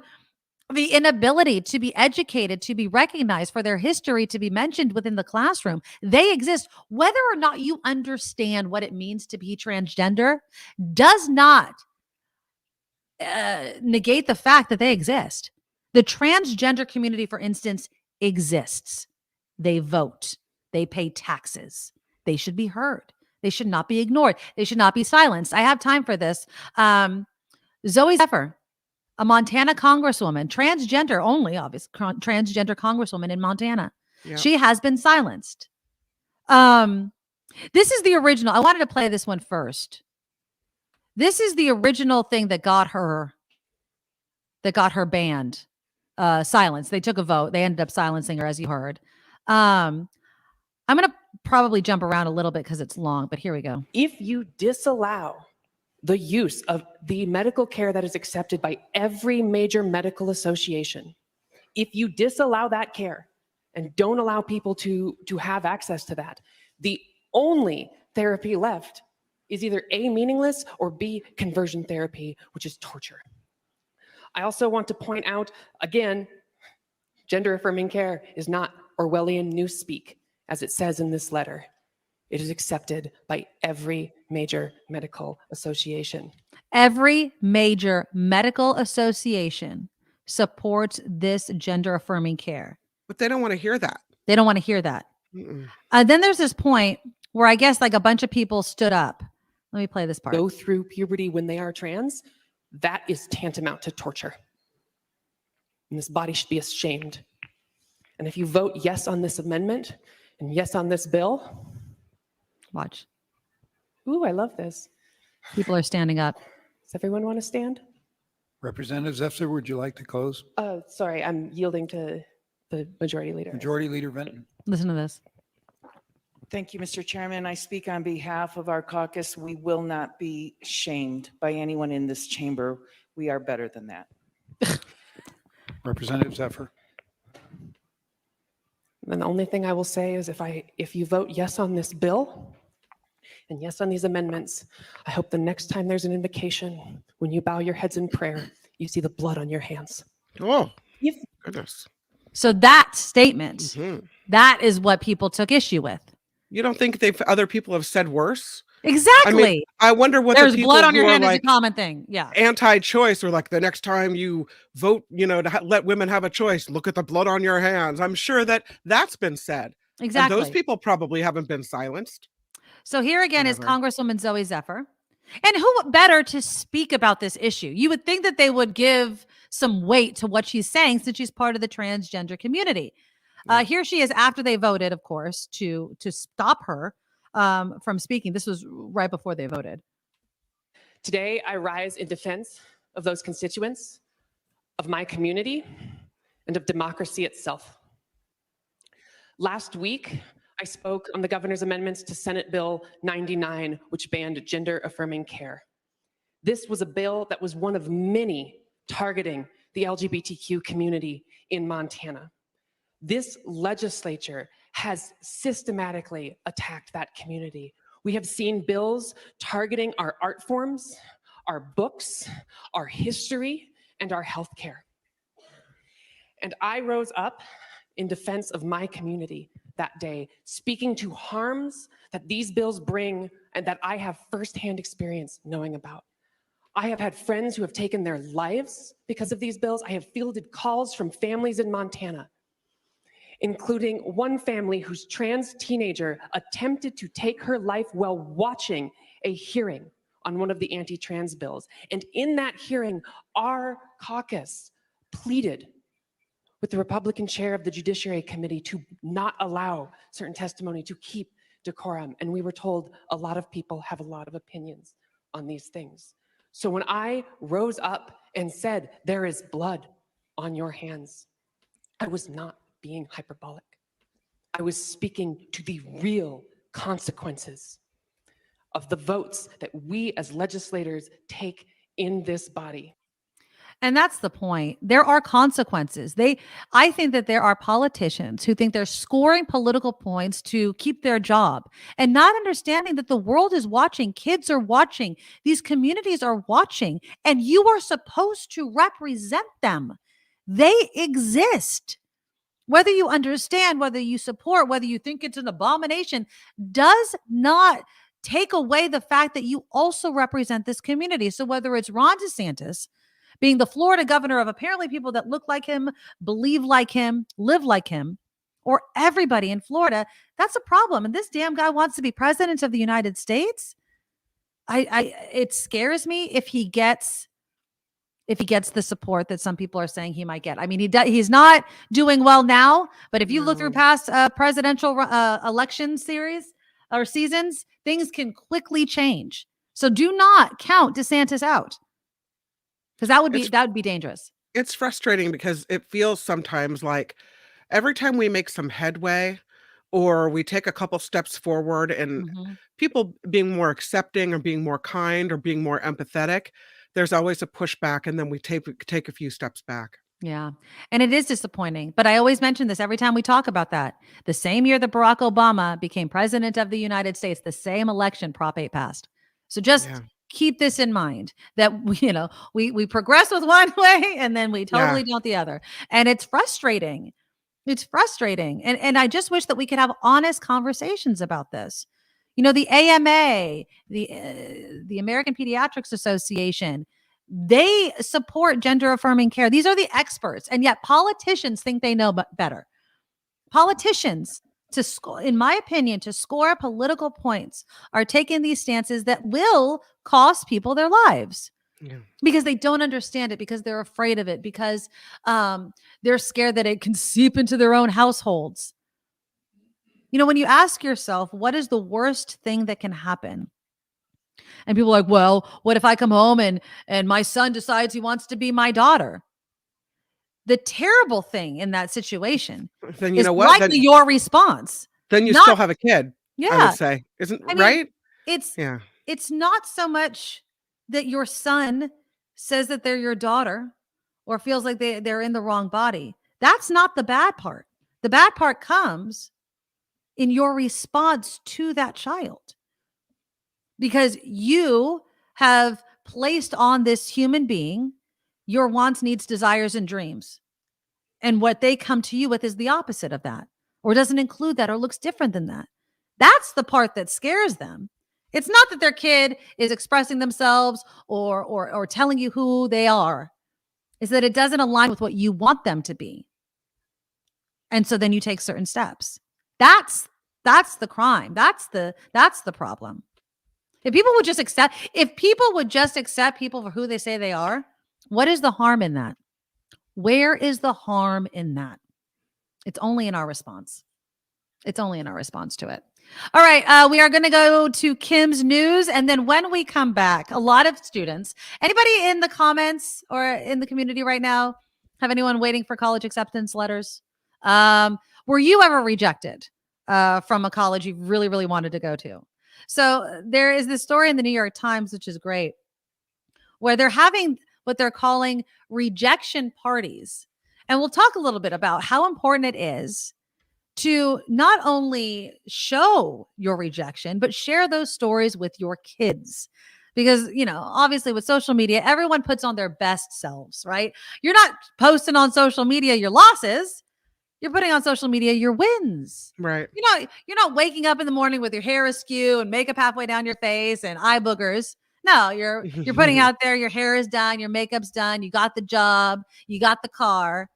the inability to be educated, to be recognized, for their history to be mentioned within the classroom. They exist. Whether or not you understand what it means to be transgender does not negate the fact that they exist. The transgender community, for instance, exists. They vote. They pay taxes. They should be heard. They should not be ignored. They should not be silenced. I have time for this. Zooey Zephyr, a Montana congresswoman, transgender only, obviously, transgender congresswoman in Montana. Yep. She has been silenced. This is the original. I wanted to play this one first. This is the original thing that got her banned, silenced. They took a vote. They ended up silencing her, as you heard. I'm going to probably jump around a little bit because it's long, but here we go. If you disallow the use of the medical care that is accepted by every major medical association, if you disallow that care and don't allow people to have access to that, the only therapy left is either A, meaningless, or B, conversion therapy, which is torture. I also want to point out, again, gender affirming care is not Orwellian newspeak, as it says in this letter. It is accepted by every major medical association. Every major medical association supports this gender affirming care. But they don't want to hear that. They don't want to hear that. Then there's this point where I guess like a bunch of people stood up. Let me play this part. Go through puberty when they are trans. That is tantamount to torture. And this body should be ashamed. And if you vote yes on this amendment and yes on this bill, watch. Ooh, I love this. People are standing up. Does everyone want to stand? Representative Zephyr, would you like to close? Sorry, I'm yielding to the majority leader. Majority Leader Benton. Listen to this. Thank you, Mr. Chairman. I speak on behalf of our caucus. We will not be shamed by anyone in this chamber. We are better than that. Representative Zephyr. And the only thing I will say is if you vote yes on this bill and yes on these amendments, I hope the next time there's an invocation, when you bow your heads in prayer, you see the blood on your hands. Oh, goodness. So that statement, that is what people took issue with. You don't think other people have said worse? Exactly. I mean, I wonder what There's the people blood on who your are hand is like a common thing. Yeah. anti-choice or like the next time you vote, to let women have a choice, look at the blood on your hands. I'm sure that's been said. Exactly. And those people probably haven't been silenced. So here again is Whatever. Congresswoman Zooey Zephyr. And who better to speak about this issue? You would think that they would give some weight to what she's saying since she's part of the transgender community. Here she is after they voted, of course, to stop her from speaking. This was right before they voted. Today, I rise in defense of those constituents, of my community, and of democracy itself. Last week, I spoke on the governor's amendments to Senate Bill 99, which banned gender-affirming care. This was a bill that was one of many targeting the LGBTQ community in Montana. This legislature has systematically attacked that community. We have seen bills targeting our art forms, our books, our history, and our healthcare. And I rose up in defense of my community that day, speaking to harms that these bills bring and that I have firsthand experience knowing about. I have had friends who have taken their lives because of these bills. I have fielded calls from families in Montana, including one family whose trans teenager attempted to take her life while watching a hearing on one of the anti-trans bills. And in that hearing, our caucus pleaded with the Republican chair of the Judiciary Committee to not allow certain testimony, to keep decorum. And we were told a lot of people have a lot of opinions on these things. So when I rose up and said, there is blood on your hands, I was not being hyperbolic. I was speaking to the real consequences of the votes that we as legislators take in this body. And that's the point. There are consequences. I think that there are politicians who think they're scoring political points to keep their job and not understanding that the world is watching. Kids are watching. These communities are watching, and you are supposed to represent them. They exist. Whether you understand, whether you support, whether you think it's an abomination, does not take away the fact that you also represent this community. So whether it's Ron DeSantis being the Florida governor of apparently people that look like him, believe like him, live like him, or everybody in Florida, that's a problem. And this damn guy wants to be president of the United States. It scares me if he gets the support that some people are saying he might get. I mean, he's not doing well now, but if you look through past presidential election series or seasons, things can quickly change. So do not count DeSantis out, because that would be dangerous. It's frustrating because it feels sometimes like every time we make some headway or we take a couple steps forward and people being more accepting or being more kind or being more empathetic, there's always a pushback, and then we take a few steps back. Yeah. And it is disappointing. But I always mention this every time we talk about that. The same year that Barack Obama became president of the United States, the same election Prop 8 passed. So just keep this in mind, that we progress with one way and then we totally don't the other. And it's frustrating. It's frustrating. And I just wish that we could have honest conversations about this. The AMA, the American Pediatrics Association, they support gender affirming care. These are the experts. And yet politicians think they know better. Politicians, in my opinion, to score political points, are taking these stances that will cost people their lives. Yeah. Because they don't understand it, because they're afraid of it, because they're scared that it can seep into their own households. When you ask yourself, what is the worst thing that can happen? And people are like, well, what if I come home and my son decides he wants to be my daughter? The terrible thing in that situation then is likely your response. Then you still have a kid. I would Yeah. say. Isn't I mean, right? it's Yeah. it's not so much that your son says that they're your daughter or feels like they're in the wrong body. That's not the bad part. The bad part comes in your response to that child because you have placed on this human being your wants, needs, desires, and dreams. And what they come to you with is the opposite of that, or doesn't include that, or looks different than that. That's the part that scares them. It's not that their kid is expressing themselves or telling you who they are. It's that it doesn't align with what you want them to be. And so then you take certain steps. That's the crime. That's the problem. If people would just accept people for who they say they are, what is the harm in that? Where is the harm in that? It's only in our response. It's only in our response to it. All right, we are going to go to Kim's news. And then when we come back, a lot of students, anybody in the comments or in the community right now, have anyone waiting for college acceptance letters? Were you ever rejected from a college you really, really wanted to go to? So there is this story in the New York Times, which is great, where they're having what they're calling rejection parties. And we'll talk a little bit about how important it is to not only show your rejection, but share those stories with your kids. Because, obviously with social media, everyone puts on their best selves, right? You're not posting on social media your losses. You're putting on social media your wins. Right. You're not waking up in the morning with your hair askew and makeup halfway down your face and eye boogers. No, you're putting out there, your hair is done, your makeup's done, you got the job, you got the car.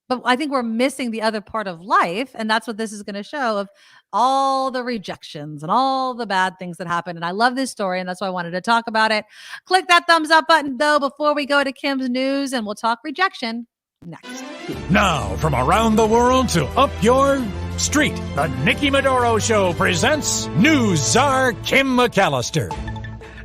But I think we're missing the other part of life. And that's what this is going to show, of all the rejections and all the bad things that happen. And I love this story, and that's why I wanted to talk about it. Click that thumbs up button, though, before we go to Kim's news, and we'll talk rejection next. Now, from around the world to up your street, the Nikki Medoro Show presents News Czar Kim McAllister.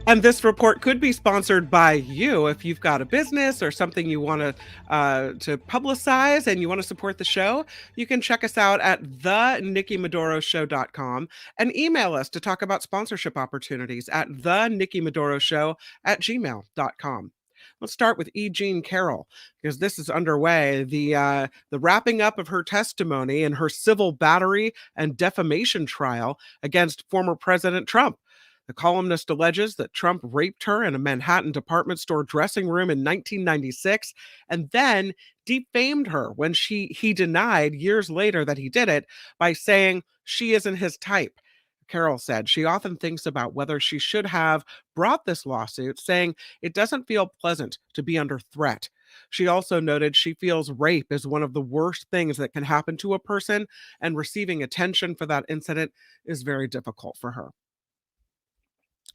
And this report could be sponsored by you if you've got a business or something you want to publicize and you want to support the show. You can check us out at thenikkimedoroshow.com and email us to talk about sponsorship opportunities at thenikkimedoroshow@gmail.com. Let's start with E. Jean Carroll, because this is underway. The wrapping up of her testimony in her civil battery and defamation trial against former President Trump. The columnist alleges that Trump raped her in a Manhattan department store dressing room in 1996 and then defamed her when he denied years later that he did it by saying she isn't his type. Carroll said she often thinks about whether she should have brought this lawsuit, saying it doesn't feel pleasant to be under threat. She also noted she feels rape is one of the worst things that can happen to a person, and receiving attention for that incident is very difficult for her.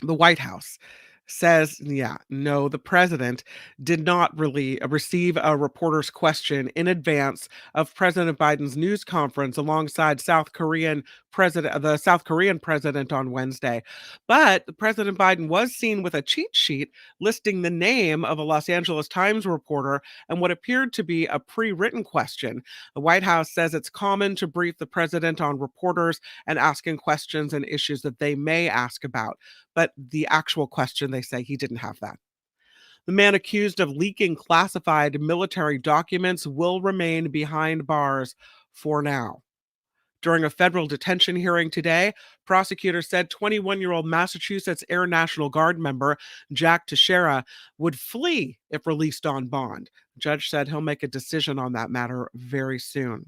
The White House says, the president did not really receive a reporter's question in advance of President Biden's news conference alongside the South Korean president on Wednesday. But President Biden was seen with a cheat sheet listing the name of a Los Angeles Times reporter and what appeared to be a pre-written question. The White House says it's common to brief the president on reporters and asking questions and issues that they may ask about. But the actual question, they say he didn't have that. The man accused of leaking classified military documents will remain behind bars for now. During a federal detention hearing today, prosecutors said 21-year-old Massachusetts Air National Guard member Jack Teixeira would flee if released on bond. The judge said he'll make a decision on that matter very soon.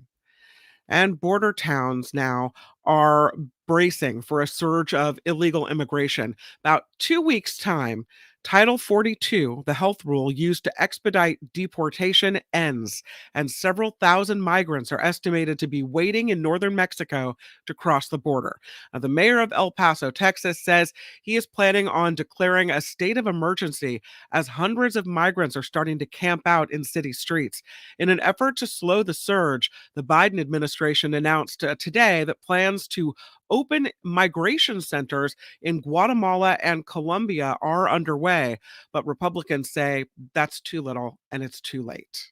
And border towns now are bracing for a surge of illegal immigration. About 2 weeks' time, Title 42, the health rule used to expedite deportation, ends, and several thousand migrants are estimated to be waiting in northern Mexico to cross the border. The mayor of El Paso, Texas, says he is planning on declaring a state of emergency as hundreds of migrants are starting to camp out in city streets. In an effort to slow the surge, the Biden administration announced today that plans to open migration centers in Guatemala and Colombia are underway, but Republicans say that's too little and it's too late.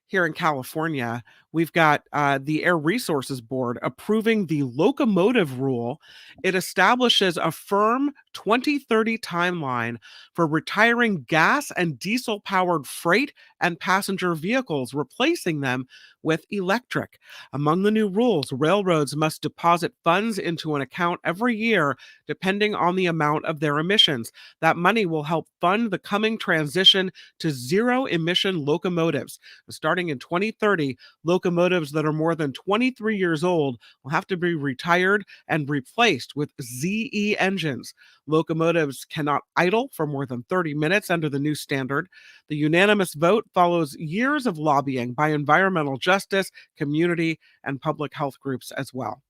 here in California, we've got the Air Resources Board approving the locomotive rule. It establishes a firm 2030 timeline for retiring gas and diesel-powered freight and passenger vehicles, replacing them with electric. Among the new rules, railroads must deposit funds into an account every year, depending on the amount of their emissions. That money will help fund the coming transition to zero-emission locomotives. Starting in 2030, locomotives that are more than 23 years old will have to be retired and replaced with ZE engines. Locomotives cannot idle for more than 30 minutes under the new standard. The unanimous vote follows years of lobbying by environmental justice, community, and public health groups as well.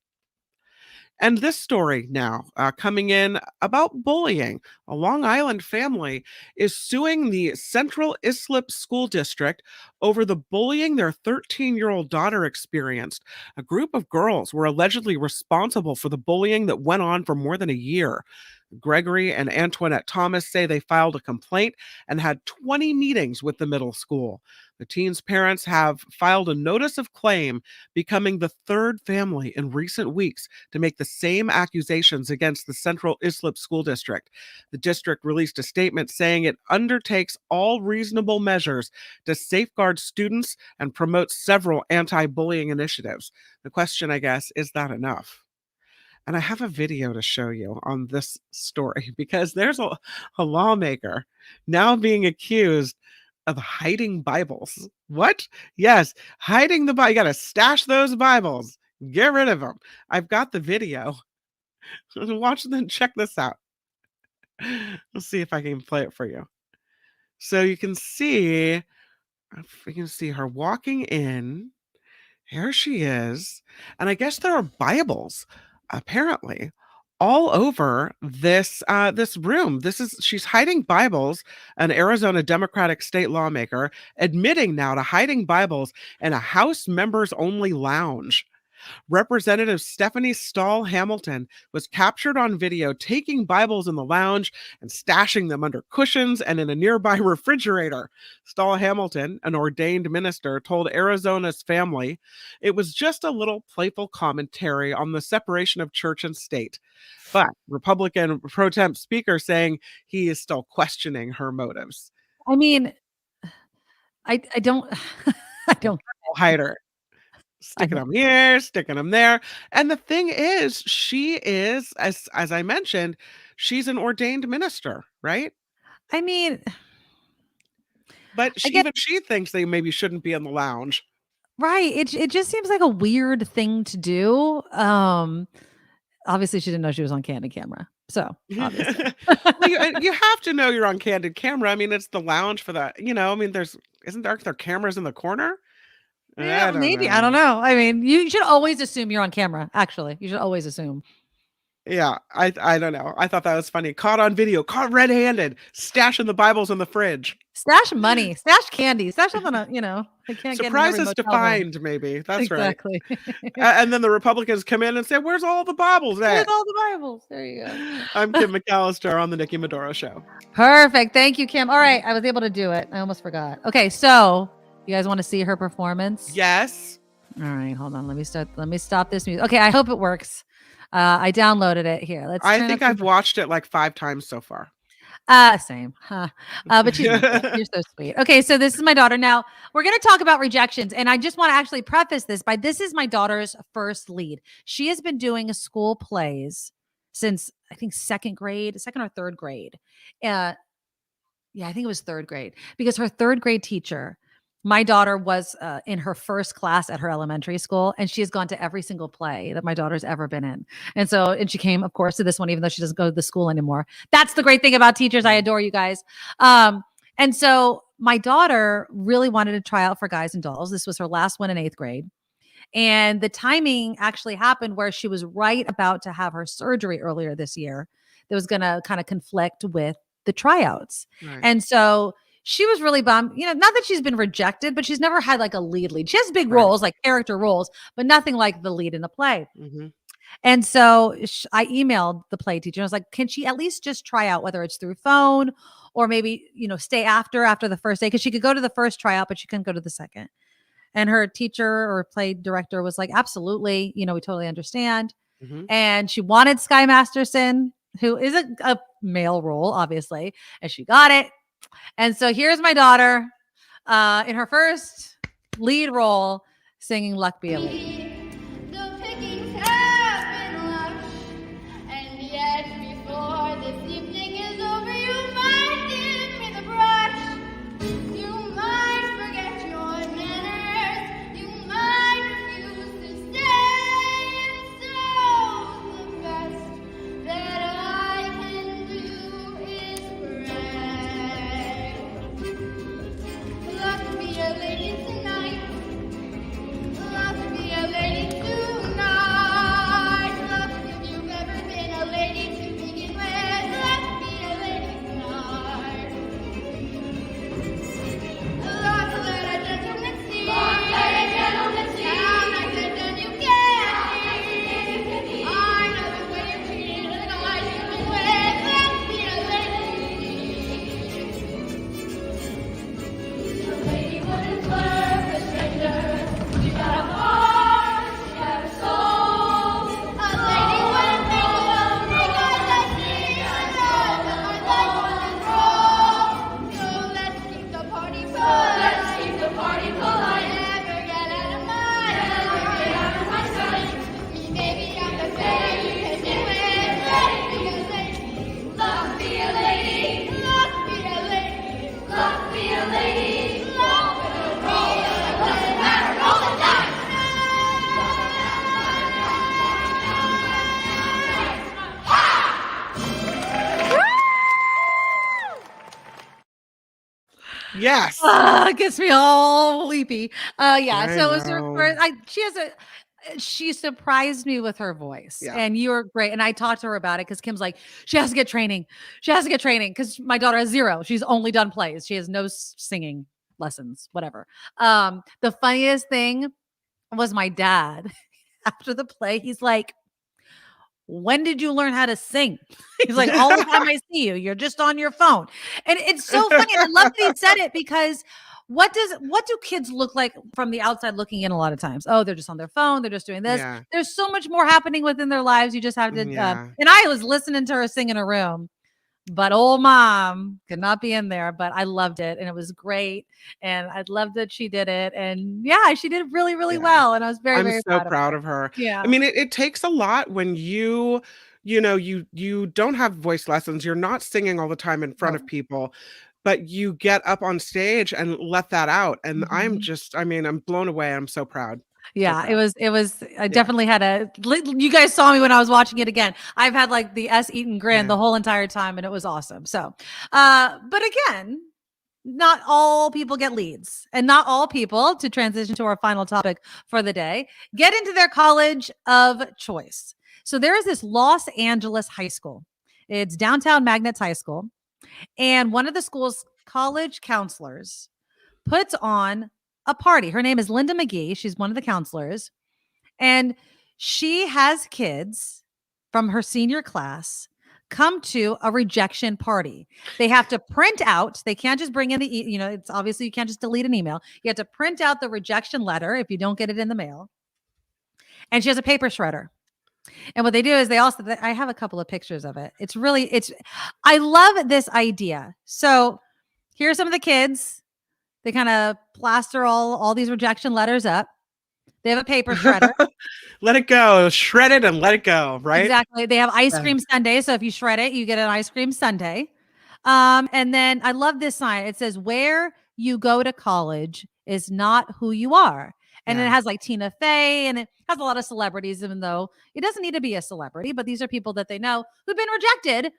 And this story now coming in about bullying. A Long Island family is suing the Central Islip School District over the bullying their 13-year-old daughter experienced. A group of girls were allegedly responsible for the bullying that went on for more than a year. Gregory and Antoinette Thomas say they filed a complaint and had 20 meetings with the middle school. The teen's parents have filed a notice of claim, becoming the third family in recent weeks to make the same accusations against the Central Islip School District. The district released a statement saying it undertakes all reasonable measures to safeguard students and promote several anti-bullying initiatives. The question, I guess, is that enough? And I have a video to show you on this story because there's a lawmaker now being accused of hiding Bibles. What? Yes, hiding the Bible. You got to stash those Bibles. Get rid of them. I've got the video. Watch them. Check this out. Let's see if I can play it for you. So you can see, if you can see her walking in. Here she is. And I guess there are Bibles, apparently, all over this room. She's hiding Bibles, an Arizona Democratic state lawmaker, admitting now to hiding Bibles in a House members only lounge. Representative Stephanie Stahl Hamilton was captured on video taking Bibles in the lounge and stashing them under cushions and in a nearby refrigerator. Stahl Hamilton, an ordained minister, told Arizona's Family it was just a little playful commentary on the separation of church and state. But Republican pro temp speaker saying he is still questioning her motives. I mean, I don't I don't hide her. Sticking them here, sticking them there. And the thing is, she is, as I mentioned, she's an ordained minister, right? I mean, but even she thinks they maybe shouldn't be in the lounge. Right. It just seems like a weird thing to do. Obviously she didn't know she was on candid camera. So obviously. Well, you have to know you're on candid camera. I mean, it's the lounge for that. I mean, isn't there cameras in the corner? Yeah, maybe. I don't know. I mean, you should always assume you're on camera. Actually, you should always assume. Yeah, I don't know. I thought that was funny. Caught on video, caught red-handed, stashing the Bibles in the fridge. Stash money, stash candy, stash something. They can't surprises defined. Maybe that's exactly. right. And then the Republicans come in and say, "Where's all the Bibles at?" Where's all the Bibles? There you go. I'm Kim McAllister on the Nikki Medoro Show. Perfect. Thank you, Kim. All right, I was able to do it. I almost forgot. Okay, so. You guys want to see her performance? Yes. All right, hold on. Let me stop this music. Okay, I hope it works. I downloaded it here. I think I've watched it like 5 times so far. Same. Huh. But you're so sweet. Okay, so this is my daughter. Now, we're going to talk about rejections. And I just want to actually preface this by this is my daughter's first lead. She has been doing school plays since, I think, second or third grade. Yeah, I think it was third grade. Because her third grade teacher, my daughter was in her first class at her elementary school, and she has gone to every single play that my daughter's ever been in. And she came, of course, to this one, even though she doesn't go to the school anymore. That's the great thing about teachers. I adore you guys. And so my daughter really wanted to try out for Guys and Dolls. This was her last one in 8th grade. And the timing actually happened where she was right about to have her surgery earlier this year that was going to kind of conflict with the tryouts. Right. And so she was really bummed, not that she's been rejected, but she's never had like a lead. She has big roles, like character roles, but nothing like the lead in a play. Mm-hmm. And so I emailed the play teacher. I was like, can she at least just try out, whether it's through phone or maybe, stay after the first day? Because she could go to the first tryout, but she couldn't go to the second. And her teacher or play director was like, absolutely, we totally understand. Mhm. And she wanted Sky Masterson, who is a male role, obviously, and she got it. And so here's my daughter in her first lead role singing Luck Be a Lady. The pickings have been lush, and yet before this evening is over, you might give me the brush. You might forget your manners. You might refuse to stay. And so the best that I can do is pray. Luck be a lady tonight. Luck be a lady tonight. Luck if you've ever been a lady to begin with. Luck be a lady tonight. Luck let a gentleman see. Luck let a gentleman see. How nicer than you can be. I know the way you treated the guy you've been with. Luck be a lady. A lady wouldn't flirt with strangers. She got a heart, she had a soul. A lady wouldn't make a love because I see I know that my life wasn't wrong. So let's keep the party polite. Let's keep the party polite. Never get out of my sight. Me maybe I'm the fairy, you can do it. Lady, luck be a lady. Luck be a lady. Luck be a lady. Luck be a lady. Doesn't matter, roll the dice. Yes. It gets me all weepy. Yeah. I So it was her know. first. She surprised me with her voice, Yeah. and you were great. And I talked to her about it because Kim's like, she has to get training. She has to get training because my daughter has 0. She's only done plays. She has no singing lessons, whatever. The funniest thing was my dad after the play. He's like, when did you learn how to sing? He's like, all the time I see you, you're just on your phone. And it's so funny. And I love that he said it because what do kids look like from the outside looking in a lot of times? Oh, they're just on their phone. They're just doing this. Yeah. There's so much more happening within their lives. You just have to. Yeah. And I was listening to her sing in a room, but old mom could not be in there. But I loved it. And it was great. And I loved that she did it. And yeah, she did really, really well. And I was very, I'm very so proud proud of her. Yeah. I mean, it takes a lot when you don't have voice lessons. You're not singing all the time in front of people, but you get up on stage and let that out. And I'm blown away. I'm so proud. Yeah, it was, I definitely had you guys saw me when I was watching it again. I've had like the S Eaton grin the whole entire time and it was awesome. So, but again, not all people get leads and not all people, to transition to our final topic for the day, get into their college of choice. So there is this Los Angeles high school. It's downtown Magnets High School. And one of the school's college counselors puts on a party. Her name is Linda McGee. She's one of the counselors. And she has kids from her senior class come to a rejection party. They have to print out. They can't just bring in it's obviously you can't just delete an email. You have to print out the rejection letter if you don't get it in the mail. And she has a paper shredder. And what they do is I have a couple of pictures of it. I love this idea. So here's some of the kids. They kind of plaster all these rejection letters up. They have a paper shredder. Let it go. Shred it and let it go, right? Exactly. They have ice cream sundae. So if you shred it, you get an ice cream sundae. And then I love this sign. It says, where you go to college is not who you are. And it has like Tina Fey, and it has a lot of celebrities, even though it doesn't need to be a celebrity, but these are people that they know who've been rejected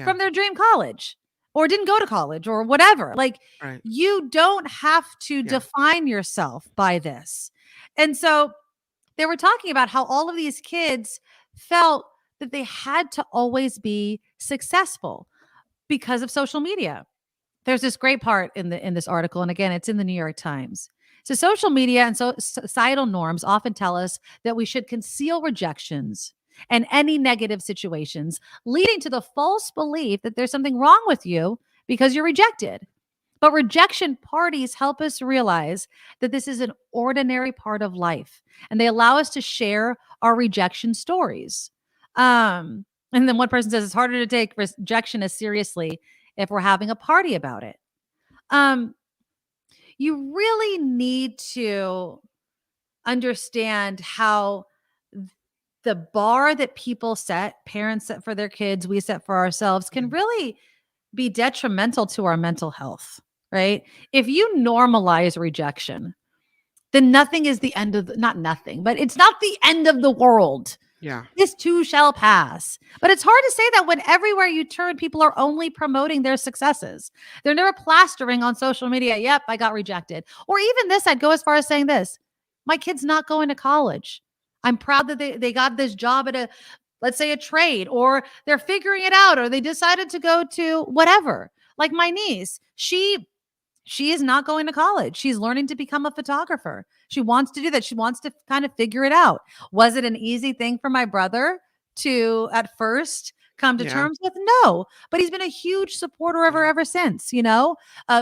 from their dream college or didn't go to college or whatever. Like you don't have to define yourself by this. And so they were talking about how all of these kids felt that they had to always be successful because of social media. There's this great part in this article. And again, it's in the New York Times. So social media and societal norms often tell us that we should conceal rejections and any negative situations, leading to the false belief that there's something wrong with you because you're rejected. But rejection parties help us realize that this is an ordinary part of life, and they allow us to share our rejection stories. And then one person says it's harder to take rejection as seriously if we're having a party about it. You really need to understand how the bar that people set, parents set for their kids, we set for ourselves, can really be detrimental to our mental health, right? If you normalize rejection, then nothing is the end of not nothing, but it's not the end of the world. Yeah. This too shall pass. But it's hard to say that when everywhere you turn, people are only promoting their successes. They're never plastering on social media, yep, I got rejected. Or even this, I'd go as far as saying this, my kid's not going to college. I'm proud that they got this job at let's say a trade, or they're figuring it out, or they decided to go to whatever. Like my niece, she is not going to college. She's learning to become a photographer. She wants to do that. She wants to kind of figure it out. Was it an easy thing for my brother to at first come to terms with? No, but he's been a huge supporter of her ever since,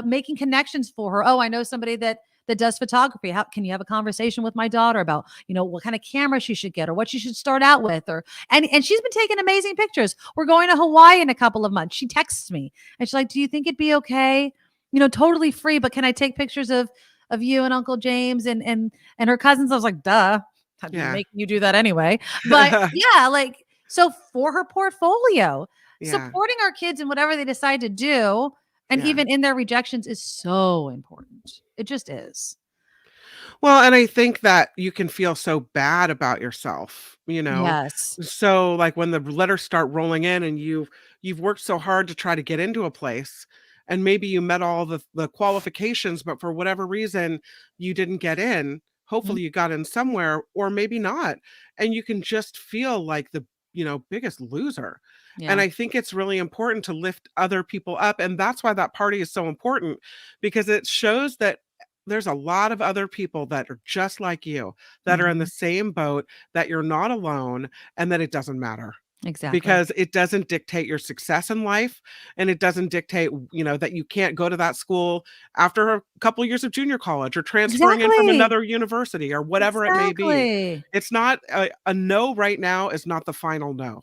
making connections for her. Oh, I know somebody that does photography. How can you have a conversation with my daughter about, what kind of camera she should get or what she should start out with, and she's been taking amazing pictures. We're going to Hawaii in a couple of months. She texts me and she's like, do you think it'd be okay? Totally free, but can I take pictures of you and Uncle James and her cousins? I was like, duh, I'd be making you do that anyway. But so for her portfolio, supporting our kids in whatever they decide to do, and even in their rejections, is so important. It just is. Well, and I think that you can feel so bad about yourself, Yes. So like when the letters start rolling in and you've worked so hard to try to get into a place, and maybe you met all the qualifications, but for whatever reason you didn't get in. Hopefully you got in somewhere, or maybe not. And you can just feel like the biggest loser. Yeah. And I think it's really important to lift other people up. And that's why that party is so important, because it shows that there's a lot of other people that are just like you, that are in the same boat, that you're not alone, and that it doesn't matter. Exactly. Because it doesn't dictate your success in life, and it doesn't dictate, that you can't go to that school after a couple of years of junior college, or transferring in from another university, or whatever it may be. It's not a no right now is not the final no.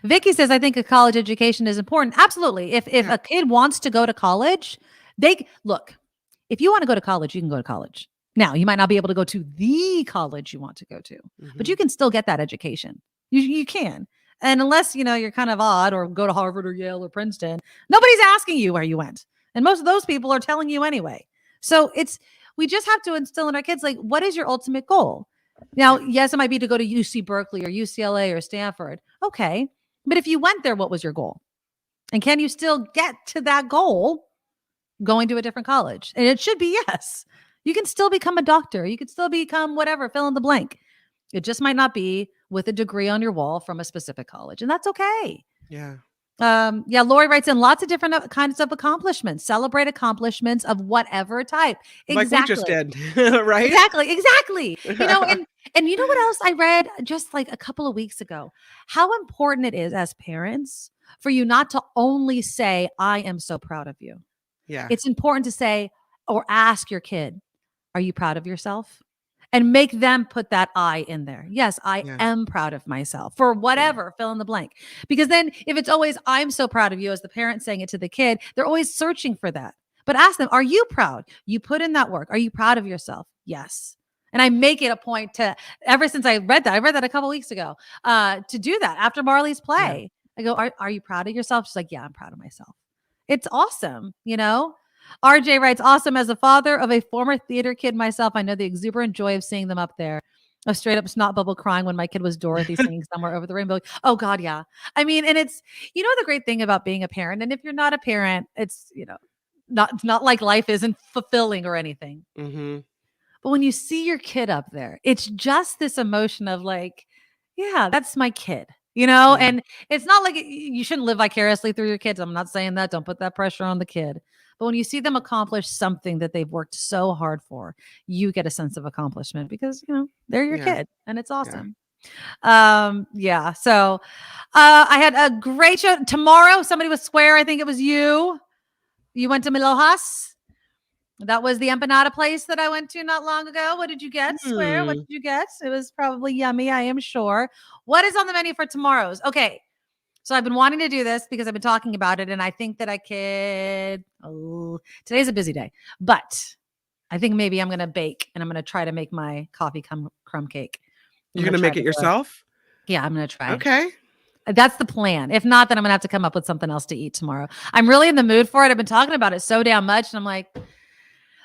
Vicky says, I think a college education is important. Absolutely. If a kid wants to go to college, if you want to go to college, you can go to college. Now, you might not be able to go to the college you want to go to, but you can still get that education. You can. And unless, you're kind of odd or go to Harvard or Yale or Princeton, nobody's asking you where you went. And most of those people are telling you anyway. So we just have to instill in our kids, like, what is your ultimate goal? Now, yes, it might be to go to UC Berkeley or UCLA or Stanford. Okay. But if you went there, what was your goal? And can you still get to that goal going to a different college? And it should be yes. You can still become a doctor. You could still become whatever, fill in the blank. It just might not be with a degree on your wall from a specific college. And that's okay. Yeah. Lori writes in lots of different kinds of accomplishments. Celebrate accomplishments of whatever type. Exactly. Like we just did, right? Exactly. And you know what else I read just like a couple of weeks ago? How important it is as parents for you not to only say, I am so proud of you. Yeah. It's important to say or ask your kid, are you proud of yourself? And make them put that I in there. Yes, I am proud of myself for whatever, fill in the blank. Because then if it's always, I'm so proud of you as the parent saying it to the kid, they're always searching for that. But ask them, are you proud? You put in that work. Are you proud of yourself? Yes. And I make it a point to, ever since I read that a couple of weeks ago, to do that after Marley's play. I go, are you proud of yourself? She's like, yeah, I'm proud of myself. It's awesome, RJ writes, awesome. As a father of a former theater kid myself, I know the exuberant joy of seeing them up there. A straight up snot bubble crying when my kid was Dorothy singing Somewhere Over the Rainbow. Oh God, yeah. I mean, and it's, the great thing about being a parent, and if you're not a parent, it's, not like life isn't fulfilling or anything. But when you see your kid up there, it's just this emotion of like, yeah, that's my kid. And it's not like you shouldn't live vicariously through your kids. I'm not saying that. Don't put that pressure on the kid. But when you see them accomplish something that they've worked so hard for, you get a sense of accomplishment because, they're your kid and it's awesome. So I had a great show tomorrow. Somebody was Square. I think it was you. You went to Milojas? That was the empanada place that I went to not long ago. What did you get, Square? What did you get? It was probably yummy, I am sure. What is on the menu for tomorrow's? Okay. So I've been wanting to do this because I've been talking about it, and I think that I could. Oh, today's a busy day, but I think maybe I'm going to bake, and I'm going to try to make my coffee crumb cake. You're going to make it yourself? Yeah, I'm going to try. Okay. That's the plan. If not, then I'm going to have to come up with something else to eat tomorrow. I'm really in the mood for it. I've been talking about it so damn much, and I'm like,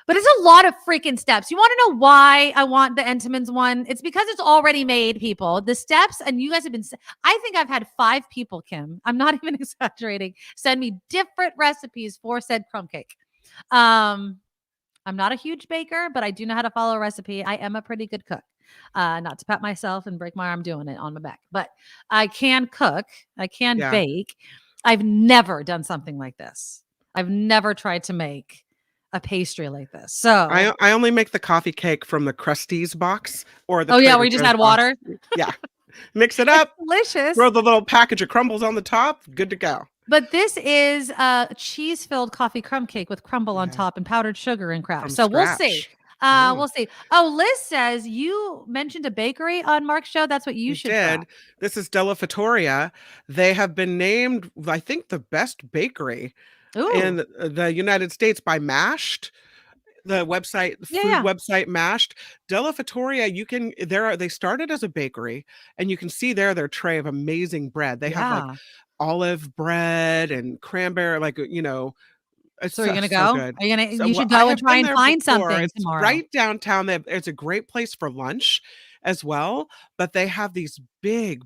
but it's a lot of freaking steps. You want to know why I want the Entenmann's one? It's because it's already made, people. The steps, and you guys have been, I think I've had 5 people, Kim, I'm not even exaggerating, send me different recipes for said crumb cake. I'm not a huge baker, but I do know how to follow a recipe. I am a pretty good cook. Not to pat myself and break my arm doing it on my back, but I can cook. I can bake. I've never done something like this. I've never tried to make a pastry like this. So I only make the coffee cake from the Krusteaz box or the where you just add water. Yeah. Mix it up. Delicious. Throw the little package of crumbles on the top. Good to go. But this is a cheese-filled coffee crumb cake with crumble on top and powdered sugar and crap. So we'll see. We'll see. Oh, Liz says you mentioned a bakery on Mark's show. That's what you should did. try. This is Della Fattoria. They have been named, I think, the best bakery in the United States by Mashed. The website, the food website Mashed. Della Fattoria, they started as a bakery, and you can see their tray of amazing bread. They have like olive bread and cranberry, So you're gonna go? Good. Are you gonna? You should go and try and find something It's tomorrow. right downtown. It's a great place for lunch as well. But they have these big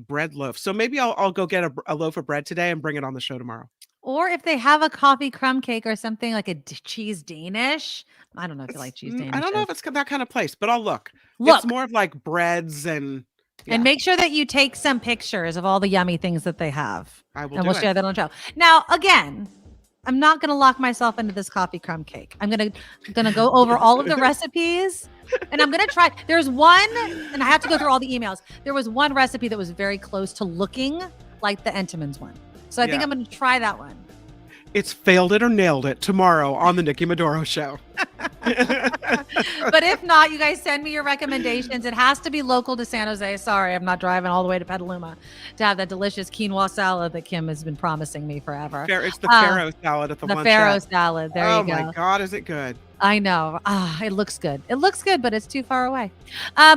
bread loaves. So maybe I'll go get a loaf of bread today and bring it on the show tomorrow. Or if they have a coffee crumb cake or something like a cheese Danish. I don't know if you like cheese Danish. I don't know if it's that kind of place, but I'll look. It's more of like breads and. Yeah. And make sure that you take some pictures of all the yummy things that they have. I will. And we'll share that on the show. Now, again, I'm not going to lock myself into this coffee crumb cake. I'm going to go over all of the recipes, and I'm going to try. There's one, and I have to go through all the emails. There was one recipe that was very close to looking like the Entenmann's one. So I think I'm going to try that one. It's Failed It or Nailed It tomorrow on the Nikki Medoro Show. But if not, you guys send me your recommendations. It has to be local to San Jose. Sorry, I'm not driving all the way to Petaluma to have that delicious quinoa salad that Kim has been promising me forever. It's the farro salad at the lunch. The farro salad. There you go. Oh my God, is it good? I know. It looks good. It looks good, but it's too far away.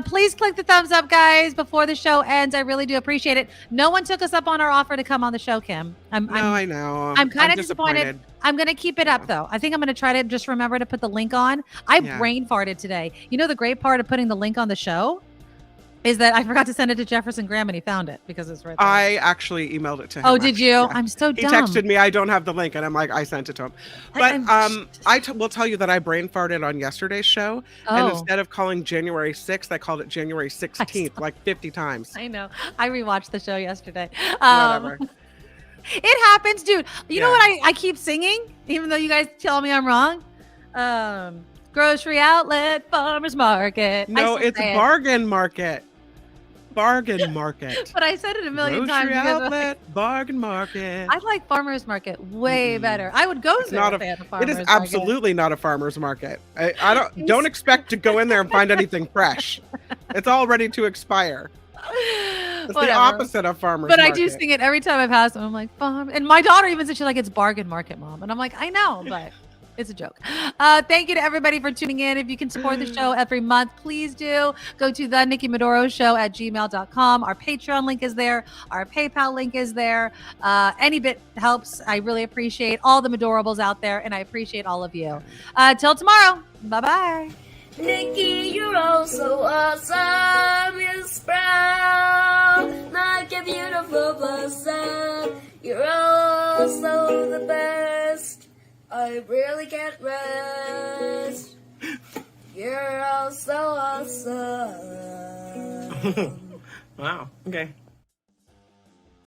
Please click the thumbs up, guys, before the show ends. I really do appreciate it. No one took us up on our offer to come on the show, Kim. I know. I'm kind of disappointed. I'm going to keep it up, though. I think I'm going to try to just remember to put the link on. I brain farted today. You know, the great part of putting the link on the show is that I forgot to send it to Jefferson Graham, and he found it because it's right there. I actually emailed it to him. Oh, did you? Yeah. I'm so dumb. He texted me, I don't have the link, and I'm like, I sent it to him. But I will tell you that I brain farted on yesterday's show, and instead of calling January 6th, I called it January 16th, like 50 times. I know. I rewatched the show yesterday. Whatever. It happens, dude. You know what I keep singing, even though you guys tell me I'm wrong? Grocery outlet, farmer's market. No, it's bargain market. Bargain market. But I said it a million times. Grocery outlet, bargain market. I like farmer's market way better. I would go there if they had a farmer's market. It is market. Absolutely not a farmer's market. I don't expect to go in there and find anything fresh. It's all ready to expire. It's the opposite of farmer's market. But I do sing it every time I pass them. I'm like, farm. And my daughter even said, she's like, it's bargain market, Mom. And I'm like, I know, but it's a joke. Thank you to everybody for tuning in. If you can support the show every month, please do. Go to the Nikki Medoro Show at gmail.com. Our Patreon link is there. Our PayPal link is there. Any bit helps. I really appreciate all the Medorables out there, and I appreciate all of you. Till tomorrow. Bye-bye. Nikki, you're all so awesome. Miss Brown, like a beautiful blossom. You're also the best. I really can't rest. You're all so awesome. Wow. Okay.